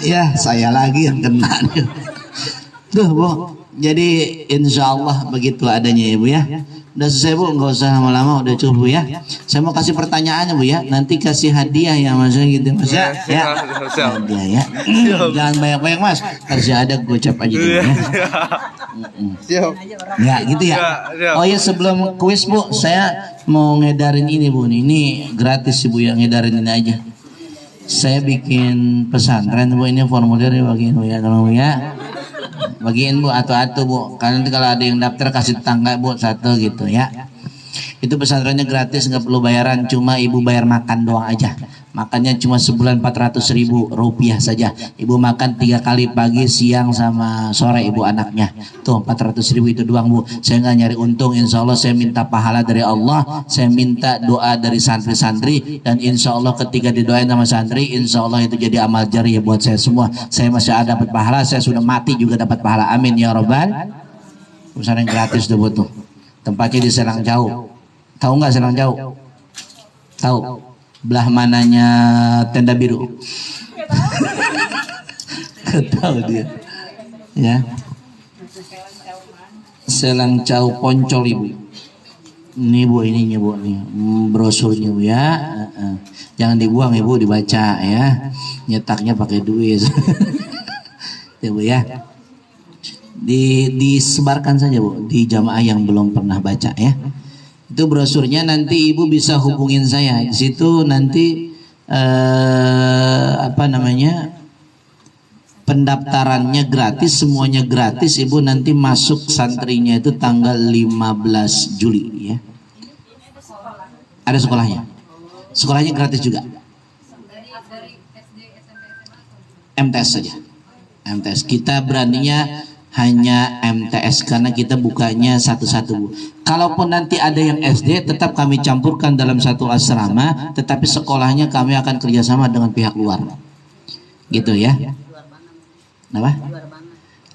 Ya saya lagi yang kena nih. Tuh bu, jadi insya Allah begitu adanya ya bu ya. Udah selesai bu, nggak usah lama-lama, udah cukup bu ya. Saya mau kasih pertanyaannya bu ya, nanti kasih hadiah ya mas gitu mas ya. Hadiah ya. Jangan banyak-banyak mas, kasih ada gocap aja dulu ya. Ya gitu ya. Oh ya sebelum kuis bu, saya mau ngedarin ini bu, ini gratis sih bu, yang ngedarin ini aja. Saya bikin pesantren bu, ini formulirnya bagiin bu ya, tolong bu ya, bagiin bu atau bu, karena nanti kalau ada yang daftar kasih tetangga bu satu gitu ya. Itu pesantrennya gratis, nggak perlu bayaran, cuma ibu bayar makan doang aja. Makannya cuma sebulan 400.000 rupiah saja. Ibu makan 3 kali pagi, siang sama sore ibu anaknya. Tuh 400.000 itu doang bu. Saya nggak nyari untung, insya Allah saya minta pahala dari Allah. Saya minta doa dari santri-santri, dan insya Allah ketika didoain sama santri, insya Allah itu jadi amal jariah buat saya semua. Saya masih ada dapat pahala, saya sudah mati juga dapat pahala. Amin ya robbal. Pesantren gratis tuh bu tuh. Tempatnya di Serang Jauh. Tahu nggak Serang Jauh? Tahu? Belah mananya tenda biru? Tahu dia. Ya. Selang Jauh Poncol ibu. Ini bu, ininya bu nih, brosurnya bu ya. Jangan dibuang ibu, dibaca ya. Nyetaknya pakai duit. Ya bu ya. Disebarkan saja bu di jamaah yang belum pernah baca ya. Itu brosurnya, nanti ibu bisa hubungin saya di situ, nanti pendaftarannya gratis, semuanya gratis. Ibu nanti masuk santrinya itu tanggal 15 Juli ya. Ada sekolahnya, sekolahnya gratis juga. MTS saja, MTS. Kita beraninya hanya MTS karena kita bukanya satu-satu bu. Kalaupun nanti ada yang SD, tetap kami campurkan dalam satu asrama, tetapi sekolahnya kami akan kerjasama dengan pihak luar, gitu ya. Kenapa?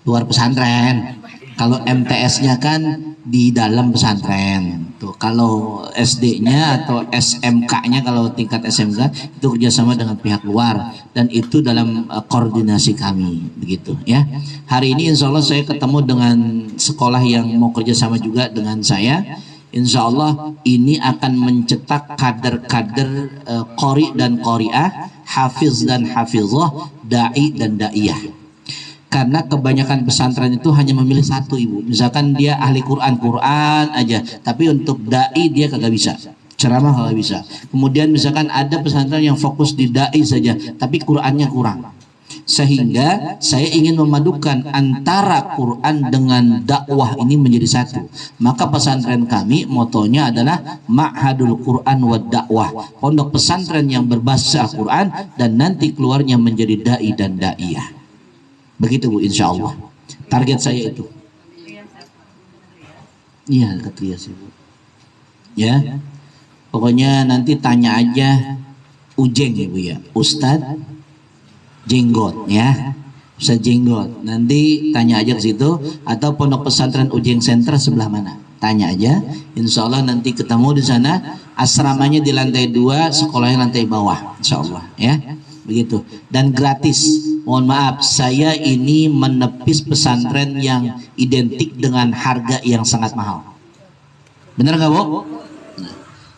Luar pesantren. Kalau MTS-nya kan di dalam pesantren. Tuh, kalau SD-nya atau SMK-nya, kalau tingkat SMK itu kerjasama dengan pihak luar, dan itu dalam koordinasi kami, begitu ya. Hari ini insya Allah saya ketemu dengan sekolah yang mau kerjasama juga dengan saya. Insya Allah ini akan mencetak kader-kader qori dan qoriah, hafiz dan hafizah, da'i dan da'iyah. Karena kebanyakan pesantren itu hanya memilih satu ibu. Misalkan dia ahli Quran aja, tapi untuk da'i dia kagak bisa, ceramah kagak bisa. Kemudian misalkan ada pesantren yang fokus di da'i saja, tapi Qurannya kurang. Sehingga saya ingin memadukan antara Quran dengan dakwah ini menjadi satu. Maka pesantren kami motonya adalah Ma'hadul Quran wa Dakwah, pondok pesantren yang berbasis Al-Quran dan nanti keluarnya menjadi da'i dan da'iyah. Begitu bu, insya Allah. Target saya itu. Iya, Katrias ibu. Ya. Pokoknya nanti tanya aja Ujeng ya Bu ya, Ustadz Jenggot ya, Ustadz Jenggot. Nanti tanya aja ke situ, atau Pondok Pesantren Ujeng Center sebelah mana? Tanya aja. Insya Allah nanti ketemu di sana. Asramanya di lantai 2, sekolahnya lantai bawah. Insya Allah ya, begitu. Dan gratis. Mohon maaf, saya ini menepis pesantren yang identik dengan harga yang sangat mahal. Benar nggak Bu?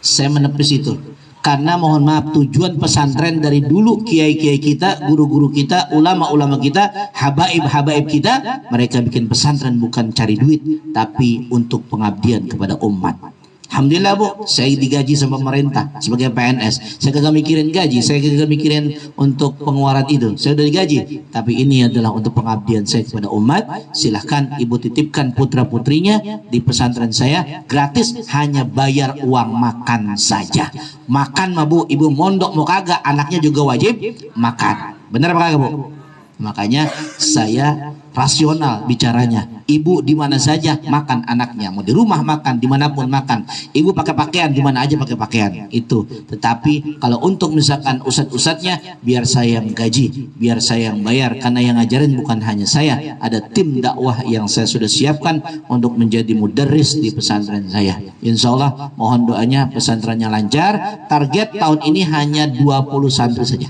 Saya menepis itu karena mohon maaf, tujuan pesantren dari dulu kiai-kiai kita, guru-guru kita, ulama-ulama kita, habaib-habaib kita, mereka bikin pesantren bukan cari duit tapi untuk pengabdian kepada umat. Alhamdulillah Bu, saya digaji sama pemerintah sebagai PNS. Saya kagak mikirin gaji, saya kagak mikirin untuk pengeluaran itu. Saya udah digaji, tapi ini adalah untuk pengabdian saya kepada umat. Silahkan Ibu titipkan putra-putrinya di pesantren saya gratis, hanya bayar uang makan saja. Makan mah Bu, Ibu mondok mau kagak, anaknya juga wajib makan. Benar apa kagak Bu? Makanya saya rasional bicaranya. Ibu di mana saja makan anaknya, mau di rumah makan, dimanapun makan. Ibu pakai pakaian di mana aja pakai pakaian itu. Tetapi kalau untuk misalkan ustadz-ustadznya, biar saya yang gaji, biar saya yang bayar, karena yang ngajarin bukan hanya saya, ada tim dakwah yang saya sudah siapkan untuk menjadi mudarris di pesantren saya. Insya Allah mohon doanya pesantrennya lancar. Target tahun ini hanya 20 santri saja.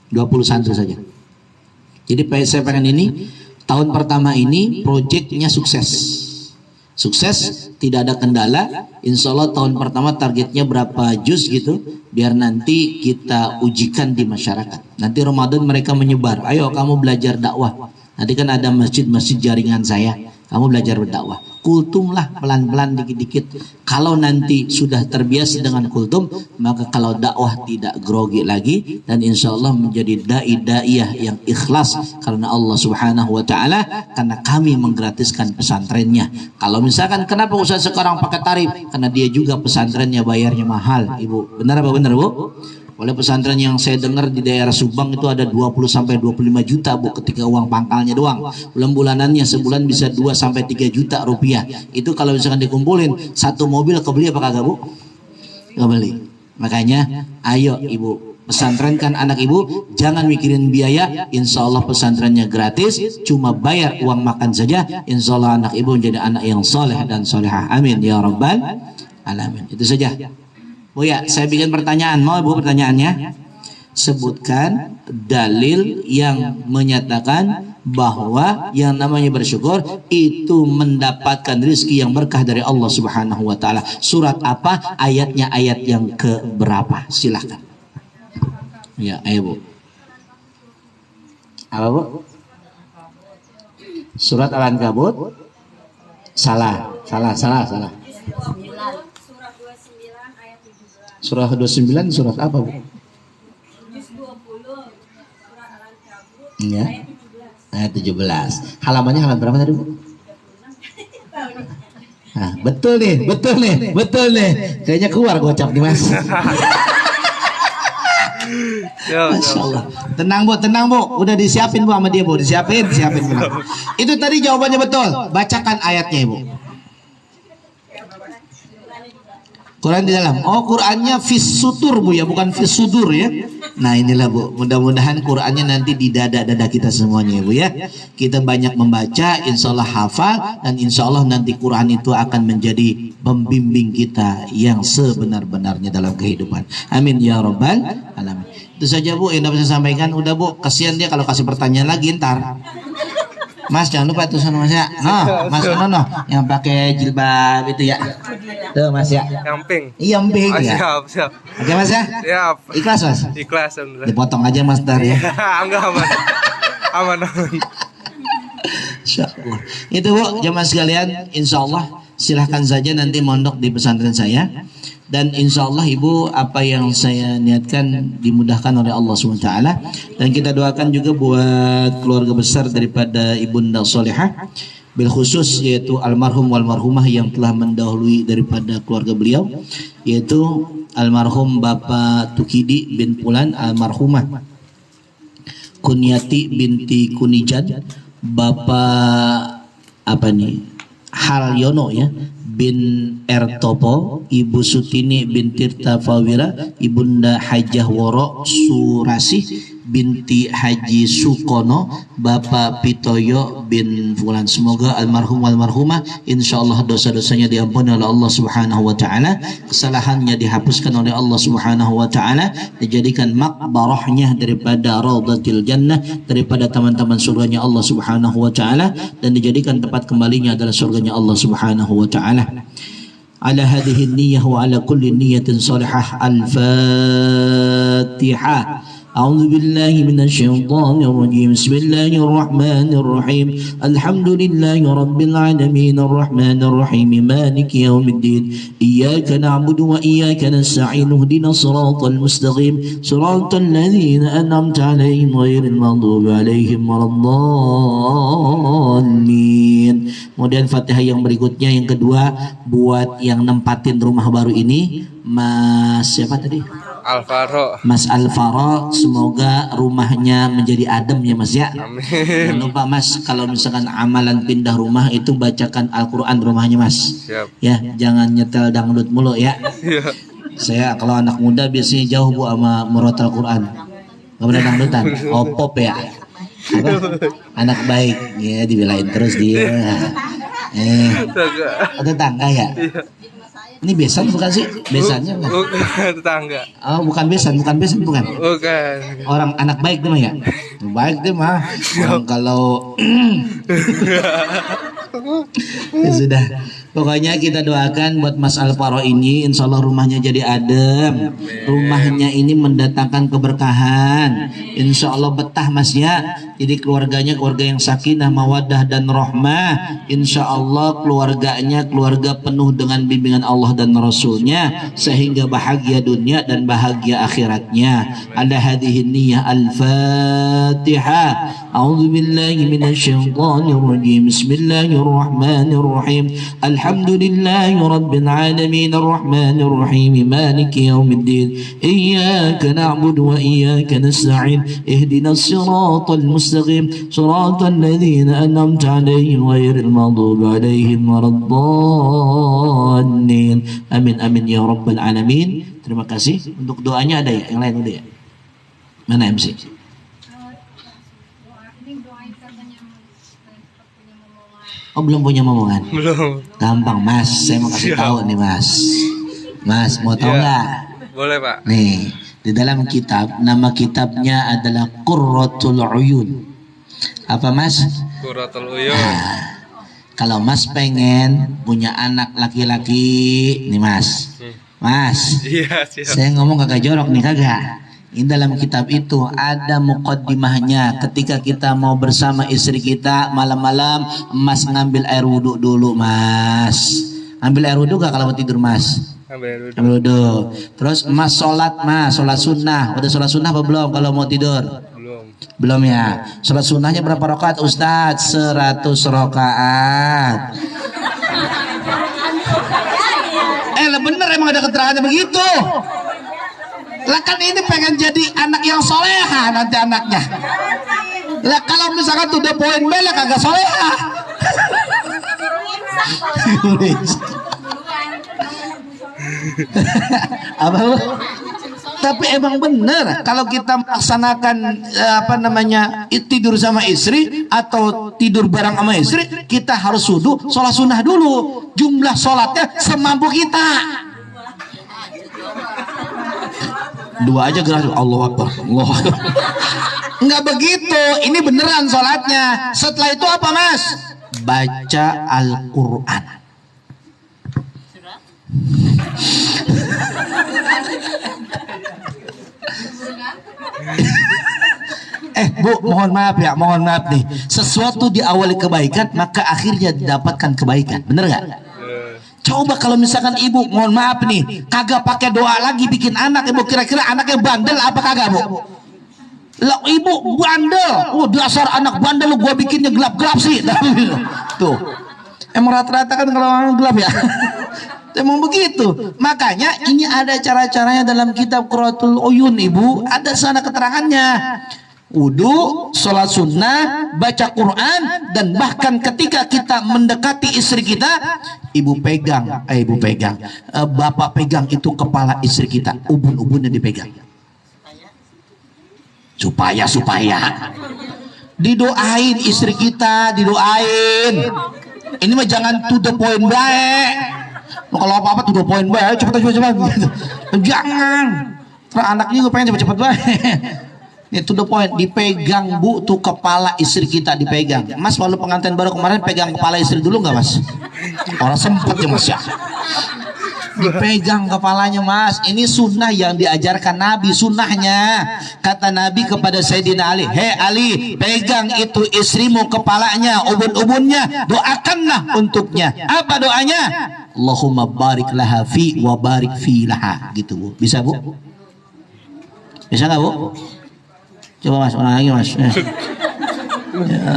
20 santri saja. Jadi saya pengen ini tahun pertama ini proyeknya sukses, tidak ada kendala. Insya Allah tahun pertama targetnya berapa juz gitu, biar nanti kita ujikan di masyarakat. Nanti Ramadan mereka menyebar, ayo kamu belajar dakwah. Nanti kan ada masjid-masjid jaringan saya, kamu belajar berdakwah. Kultumlah pelan-pelan dikit-dikit. Kalau nanti sudah terbiasa dengan kultum, maka kalau dakwah tidak grogi lagi, dan insya Allah menjadi dai-daiyah yang ikhlas karena Allah Subhanahu wa Ta'ala, karena kami menggratiskan pesantrennya. Kalau misalkan kenapa Ustaz sekarang pakai tarif? Karena dia juga pesantrennya bayarnya mahal, Ibu. Benar apa benar Bu? Oleh pesantren yang saya dengar di daerah Subang itu ada 20 sampai 25 juta Bu, ketika uang pangkalnya doang. Bulan-bulanannya sebulan bisa 2 sampai 3 juta rupiah. Itu kalau misalkan dikumpulin satu mobil kebeli apa kagak Bu? Kebeli. Makanya ayo Ibu pesantrenkan anak Ibu, jangan mikirin biaya. Insya Allah pesantrennya gratis, cuma bayar uang makan saja. Insya Allah anak Ibu menjadi anak yang soleh dan solehah. Amin ya rabbal alamin. Itu saja. Oh ya, saya bikin pertanyaan. Mau Ibu pertanyaannya? Sebutkan dalil yang menyatakan bahwa yang namanya bersyukur itu mendapatkan rezeki yang berkah dari Allah Subhanahu wa Ta'ala. Surat apa? Ayatnya ayat yang ke berapa? Silahkan. Ya, ayo Bu. Apa Bu? Surat Al-Ankabut? Salah. Surah 29 surat apa Bu? Ya. Ayat 17. Halamannya halaman berapa tadi Bu? Nah, betul nih. Kayaknya keluar gocap nih Mas. Masya Allah. Tenang Bu. Udah disiapin Bu sama dia Bu. Disiapin Bu. Itu tadi jawabannya betul. Bacakan ayatnya Ibu. Quran di dalam. Oh, Qurannya fis sutur Bu ya, bukan fis sudur ya. Nah inilah Bu, mudah-mudahan Qurannya nanti di dada-dada kita semuanya Bu ya. Kita banyak membaca, insya Allah hafal, dan insya Allah nanti Quran itu akan menjadi pembimbing kita yang sebenar-benarnya dalam kehidupan. Amin ya rabbal alamin. Itu saja Bu yang dapat saya sampaikan. Udah Bu, kasihan dia kalau kasih pertanyaan lagi ntar. Mas jangan lupa tuh sama Mas ya. Mas Nono yang pakai jilbab itu ya. Tuh Mas ya.
Yang pink.
Iya pink ya.
Siap.
Oke Mas ya.
Siap.
Ikhlas Mas.
Ikhlas alhamdulillah.
Dipotong aja Mas dar ya.
Enggak aman.
Insyaallah. Itu Bu jemaah sekalian, insyaallah silahkan saja nanti mondok di pesantren saya. Dan insya Allah Ibu apa yang saya niatkan dimudahkan oleh Allah SWT. Dan kita doakan juga buat keluarga besar daripada Ibunda Solehah, bil khusus yaitu almarhum wal marhumah yang telah mendahului daripada keluarga beliau, yaitu almarhum Bapak Tukidi bin Pulan, almarhumah Kunyati binti Kunijan, Bapak Halyono ya bin Ertopo, Ibu Sutini bin Tirta Fawira, Ibunda Hajah Woro Surasih binti Haji Sukono, Bapak Pitoyo bin Fulan. Semoga almarhum almarhumah insyaallah dosa-dosanya diampuni oleh Allah Subhanahu wa taala, kesalahannya dihapuskan oleh Allah Subhanahu wa taala, dijadikan makbarahnya daripada Raudhatil Jannah, daripada taman-taman surganya Allah Subhanahu wa taala, dan dijadikan tempat kembalinya adalah surganya Allah Subhanahu wa taala. Ala hadhihi niyyah wa ala kulli niyyatin salihah. Al-Fatihah. أعوذ بالله من الشيطان الرجيم بسم الله الرحمن الرحيم الحمد لله رب العالمين الرحمن الرحيم مالك يوم الدين إياك نعبد وإياك نستعين اهدنا الصراط المستقيم صراط الذين أنعمت عليهم غير المغضوب عليهم ولا الضالين. Kemudian Fatihah yang berikutnya yang kedua buat yang nempatin rumah baru ini, Mas siapa tadi?
Alvaro.
Mas Alvaro, semoga rumahnya menjadi adem ya Mas ya.
Amin.
Jangan lupa Mas, kalau misalkan amalan pindah rumah itu bacakan Al-Quran rumahnya Mas.
Siap.
Ya, jangan nyetel dangdut mulu ya.
Iya.
Saya kalau anak muda biasanya jauh Bu sama murotal Quran. Gak pernah dangdutan, opop ya. Apa? Anak baik, ya dibelain terus dia. Tetangga ya. Ini besan bukan sih? Besannya bukan?
Bukan tetangga.
Oh, bukan besan bukan.
Bukan.
Orang anak baik dia mah ya. Baik dia mah. Orang kalau ya sudah. Pokoknya kita doakan buat Mas Alvaro ini, insya Allah rumahnya jadi adem, rumahnya ini mendatangkan keberkahan, insya Allah betah Mas ya. Jadi keluarganya keluarga yang sakinah, mawaddah dan rahmah, insya Allah keluarganya keluarga penuh dengan bimbingan Allah dan Rasulnya, sehingga bahagia dunia dan bahagia akhiratnya. Ala hadhihi niyyah. Al-Fatihah. A'udzu billahi minasyaitonir rajim. Bismillahirrahmanirrahim. Alhamdulillahi rabbil alamin arrahmanir rahim maliki yaumiddin iyyaka na'budu wa iyyaka nasta'in ihdinas siratal mustaqim siratal ladzina an'amta 'alaihim ghairil maghdubi 'alaihim waladdallin. Amin amin ya rabbal alamin. Terima kasih. Untuk doanya ada ya? Yang lain udah ya? Mana MC? Oh belum punya momongan?
Belum.
Gampang Mas, saya mau kasih tahu nih Mas. Mas mau tahu nggak?
Boleh Pak.
Nih di dalam kitab, nama kitabnya adalah Qurratul Uyun. Apa Mas?
Qurratul Uyun.
Nah, kalau Mas pengen punya anak laki-laki, nih Mas. Mas,
Iya siap.
saya ngomong kagak jorok nih kagak. Ini dalam kitab itu ada muqaddimahnya. Ketika kita mau bersama istri kita malam-malam, Mas ngambil air wudhu dulu Mas. Ambil air wudhu gak kalau mau tidur Mas?
Ambil
Ambil wudhu. Terus Mas sholat Mas, sholat sunnah. Udah sholat sunnah apa belum kalau mau tidur?
Belum.
Belum ya. Sholat sunnahnya berapa rakaat Ustadz? 100 rakaat. Bener emang ada keterangannya begitu. Lah kan ini pengen jadi anak yang soleha nanti anaknya. Lah kalau misalkan tuh the point bela kagak soleha. Apa lu? Tapi emang bener kalau kita melaksanakan tidur sama istri atau tidur bareng sama istri, kita harus wudhu, sholat sunnah dulu. Jumlah sholatnya semampu kita. Dua aja gerak Allah Akbar. Allah. Enggak begitu. Ini beneran sholatnya. Setelah itu apa Mas? Baca Al-Quran. Bu, mohon maaf nih. Sesuatu diawali kebaikan, maka akhirnya didapatkan kebaikan. Bener gak? Coba kalau misalkan ibu, mohon maaf nih, kagak pakai doa lagi bikin anak, ibu kira-kira anaknya bandel apa kagak Bu? Lah ibu bandel, dasar anak bandel, gua bikinnya gelap-gelap sih. Tuh, emang rata-rata kan kalau orang gelap ya. Emang begitu. Makanya ini ada cara-caranya dalam kitab Qurratul Uyun Ibu, ada sana keterangannya. wudu, sholat sunnah, baca Quran, dan bahkan ketika kita mendekati istri kita, bapak pegang itu kepala istri kita, ubun-ubunnya dipegang, supaya didoain istri kita, didoain. Ini mah jangan to the point baik. Kalau apa-apa to the point baik, cepet gitu. Jangan. Terus anaknya juga pengen cepet-cepet baik. Ini to the point, dipegang Bu, tuh kepala istri kita dipegang. Mas walau pengantin baru kemarin pegang kepala istri dulu nggak Mas? Orang sempet ya Mas ya. Dipegang kepalanya Mas. Ini sunnah yang diajarkan Nabi, sunnahnya. Kata Nabi kepada Sayyidina Ali, hei Ali, pegang itu istrimu kepalanya, ubun-ubunnya, doakanlah untuknya. Apa doanya? Allahumma barik laha fi wa barik fi laha. Gitu Bu. Bisa Bu? Bisa nggak Bu? Coba Mas, ulang lagi Mas. Ya.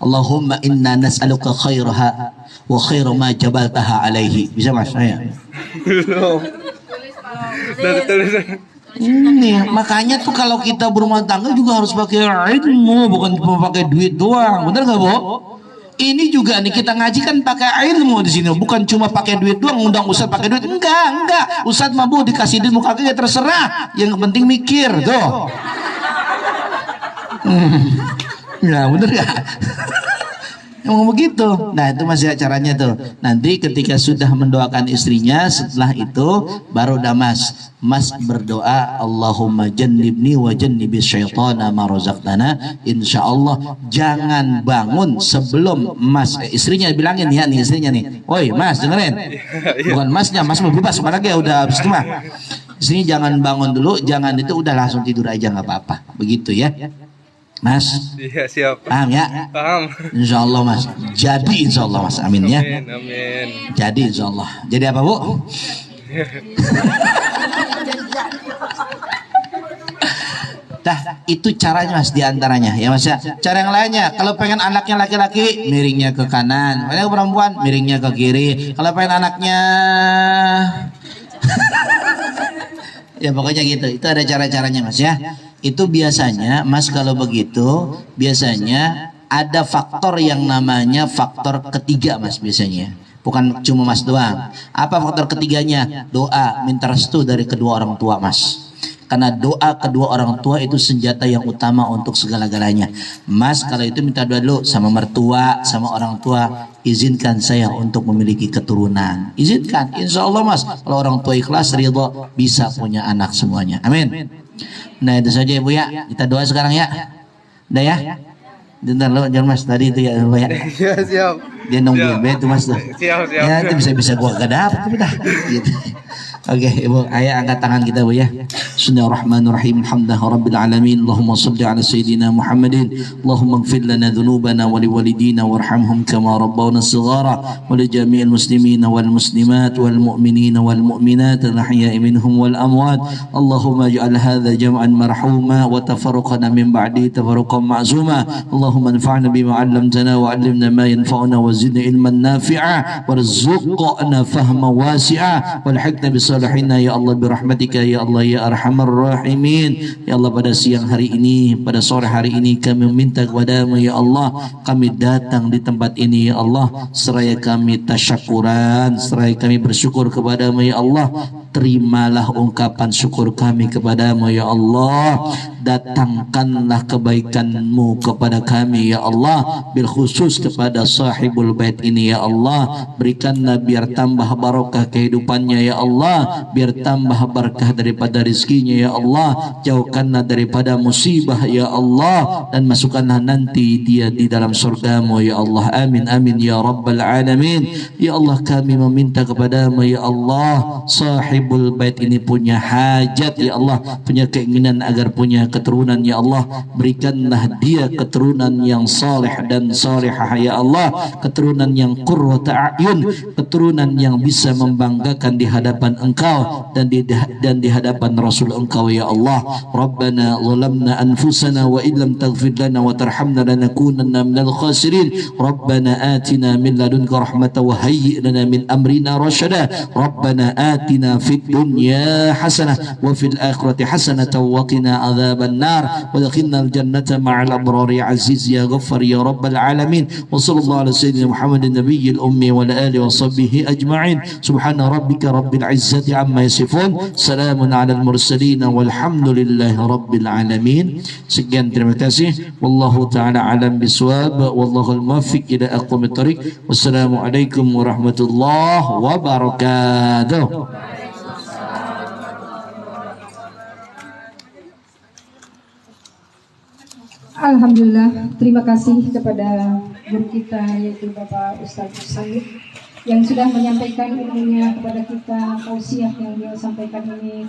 Allahumma inna nas'aluka khairaha wa khairu ma jabaltaha alaihi. Bisa Mas? Saya.
Belum. Dari tulisan.
Ini makanya tuh kalau kita berumah tangga juga harus pakai ilmu, bukan cuma pakai duit doang. Bener nggak Bu? Ini juga nih kita ngaji kan pakai ilmu di sini, bukan cuma pakai duit doang. Undang Ustadz pakai duit, enggak. Ustadz mah Bu dikasih duit muka ya terserah. Yang penting mikir tuh. Ya bener ya. Emang begitu. Nah itu masih caranya tuh. Nanti ketika sudah mendoakan istrinya, setelah itu baru damas. Mas berdoa, Allahumma jannibni wa jannibis syaitana ma razaqtana. Insyaallah jangan bangun sebelum Mas istrinya bilangin ya nih istrinya nih. Woi Mas dengerin. Bukan Masnya, Mas mau bebas apalagi ya udah habis itu mah. Istrinya jangan bangun dulu, jangan itu udah langsung tidur aja nggak apa-apa. Begitu ya. Mas,
Iya siap.
paham ya?
Paham.
Insya Allah Mas. Jadi Insya Allah Mas, amin ya.
Amin.
Jadi Insya Allah. Jadi apa Bu? Dah itu caranya Mas diantaranya ya Mas ya. Cara yang lainnya, kalau pengen anaknya laki-laki miringnya ke kanan, kalau perempuan miringnya ke kiri. Kalau pengen anaknya ya pokoknya gitu. Itu ada cara-caranya Mas ya. Itu biasanya Mas kalau begitu biasanya ada faktor yang namanya faktor ketiga Mas biasanya. Bukan cuma Mas doang. Apa faktor ketiganya? Doa, minta restu dari kedua orang tua Mas. Karena doa kedua orang tua itu senjata yang utama untuk segala-galanya. Mas kalau itu minta doa dulu sama mertua, sama orang tua. Izinkan saya untuk memiliki keturunan. Izinkan, insya Allah Mas. Kalau orang tua ikhlas, ridho, bisa punya anak semuanya. Amin. Nah itu saja Ibu ya. Kita doa sekarang ya. Udah ya. Bentar lo jangan Mas tadi itu ya Ibu ya.
Iya siap.
Dia nungguin itu Mas tuh.
Siap.
Ya itu bisa gua gak dapet udah. Gitu. Oke Ibu, ayo angkat tangan kita Bu ya. Bismillahirrahmanirrahim. Alhamdulillahirabbil alamin. Allahumma shalli ala sayyidina Muhammadin. Allahumma ighfir lana dhunubana wa liwalidina warhamhum kama rabbawna shighara wa li jami'il muslimina wal muslimat wal mu'minina wal mu'minat al ahya'i minhum wal amwat. Allahumma ij'al hadha jam'an marhuma wa tafarruqana min ba'di tafarruqan ma'zuma. Allahumma anfa'na bima 'allamtana wa 'allimna ma yanfa'una wa zidna ilman nafi'a warzuqna fahma wasi'a walhiqna bisalihina ya Allah birahmatika ya Allah ya arhamar rahimin. Ya Allah pada siang hari ini, pada sore hari ini kami meminta kepadamu ya Allah, kami datang di tempat ini ya Allah, seraya kami tasyakuran, seraya kami bersyukur kepadamu ya Allah. Terimalah ungkapan syukur kami kepadamu ya Allah. Datangkanlah kebaikanmu kepada kami ya Allah, bil khusus kepada sahibul bait ini ya Allah. Berikanlah biar tambah barokah kehidupannya ya Allah, biar tambah berkah daripada rizkinya ya Allah. Jauhkanlah daripada musibah ya Allah, dan masukkanlah nanti dia di dalam surgamu ya Allah. Amin amin ya rabbal alamin. Ya Allah kami meminta kepadamu ya Allah, sahibul bait ini punya hajat ya Allah, punya keinginan agar punya keturunan ya Allah. Berikanlah dia keturunan yang saleh dan salihah ya Allah, keturunan yang qurrata a'yun, keturunan yang bisa membanggakan di hadapan Engkau dan di hadapan Rasul Engkau ya Allah. Rabbana zalamna anfusana wa illam taghfir lana wa tarhamna lanakunanna minal khasirin. Rabbana atina min ladunka rahmatan wa hayyi' lana min amrina rasyada. Rabbana atina fid dunya hasanah wa fil akhirati hasanah wa qina adzaban nar wa adkhilnal jannata ma'al abrar ya aziz ya ghaffar ya rabbal alamin. Wa sallallahu ala sayyidina Muhammadin nabiyil ummi wa ala alihi wa sahbihi ajma'in. Subhana rabbika rabbil izzati amma yasifun. Salamun alal mursalin walhamdulillahi rabbil alamin. Sekian, terima kasih. Wallahu taala alam bisawab. Wallahu al-muwaffiq ila aqwamit thariq. Wassalamualaikum warahmatullahi wabarakatuh.
Alhamdulillah, terima kasih kepada guru kita yaitu Bapak Ustadz Said yang sudah menyampaikan ilmunya kepada kita. Tausiah yang dia sampaikan ini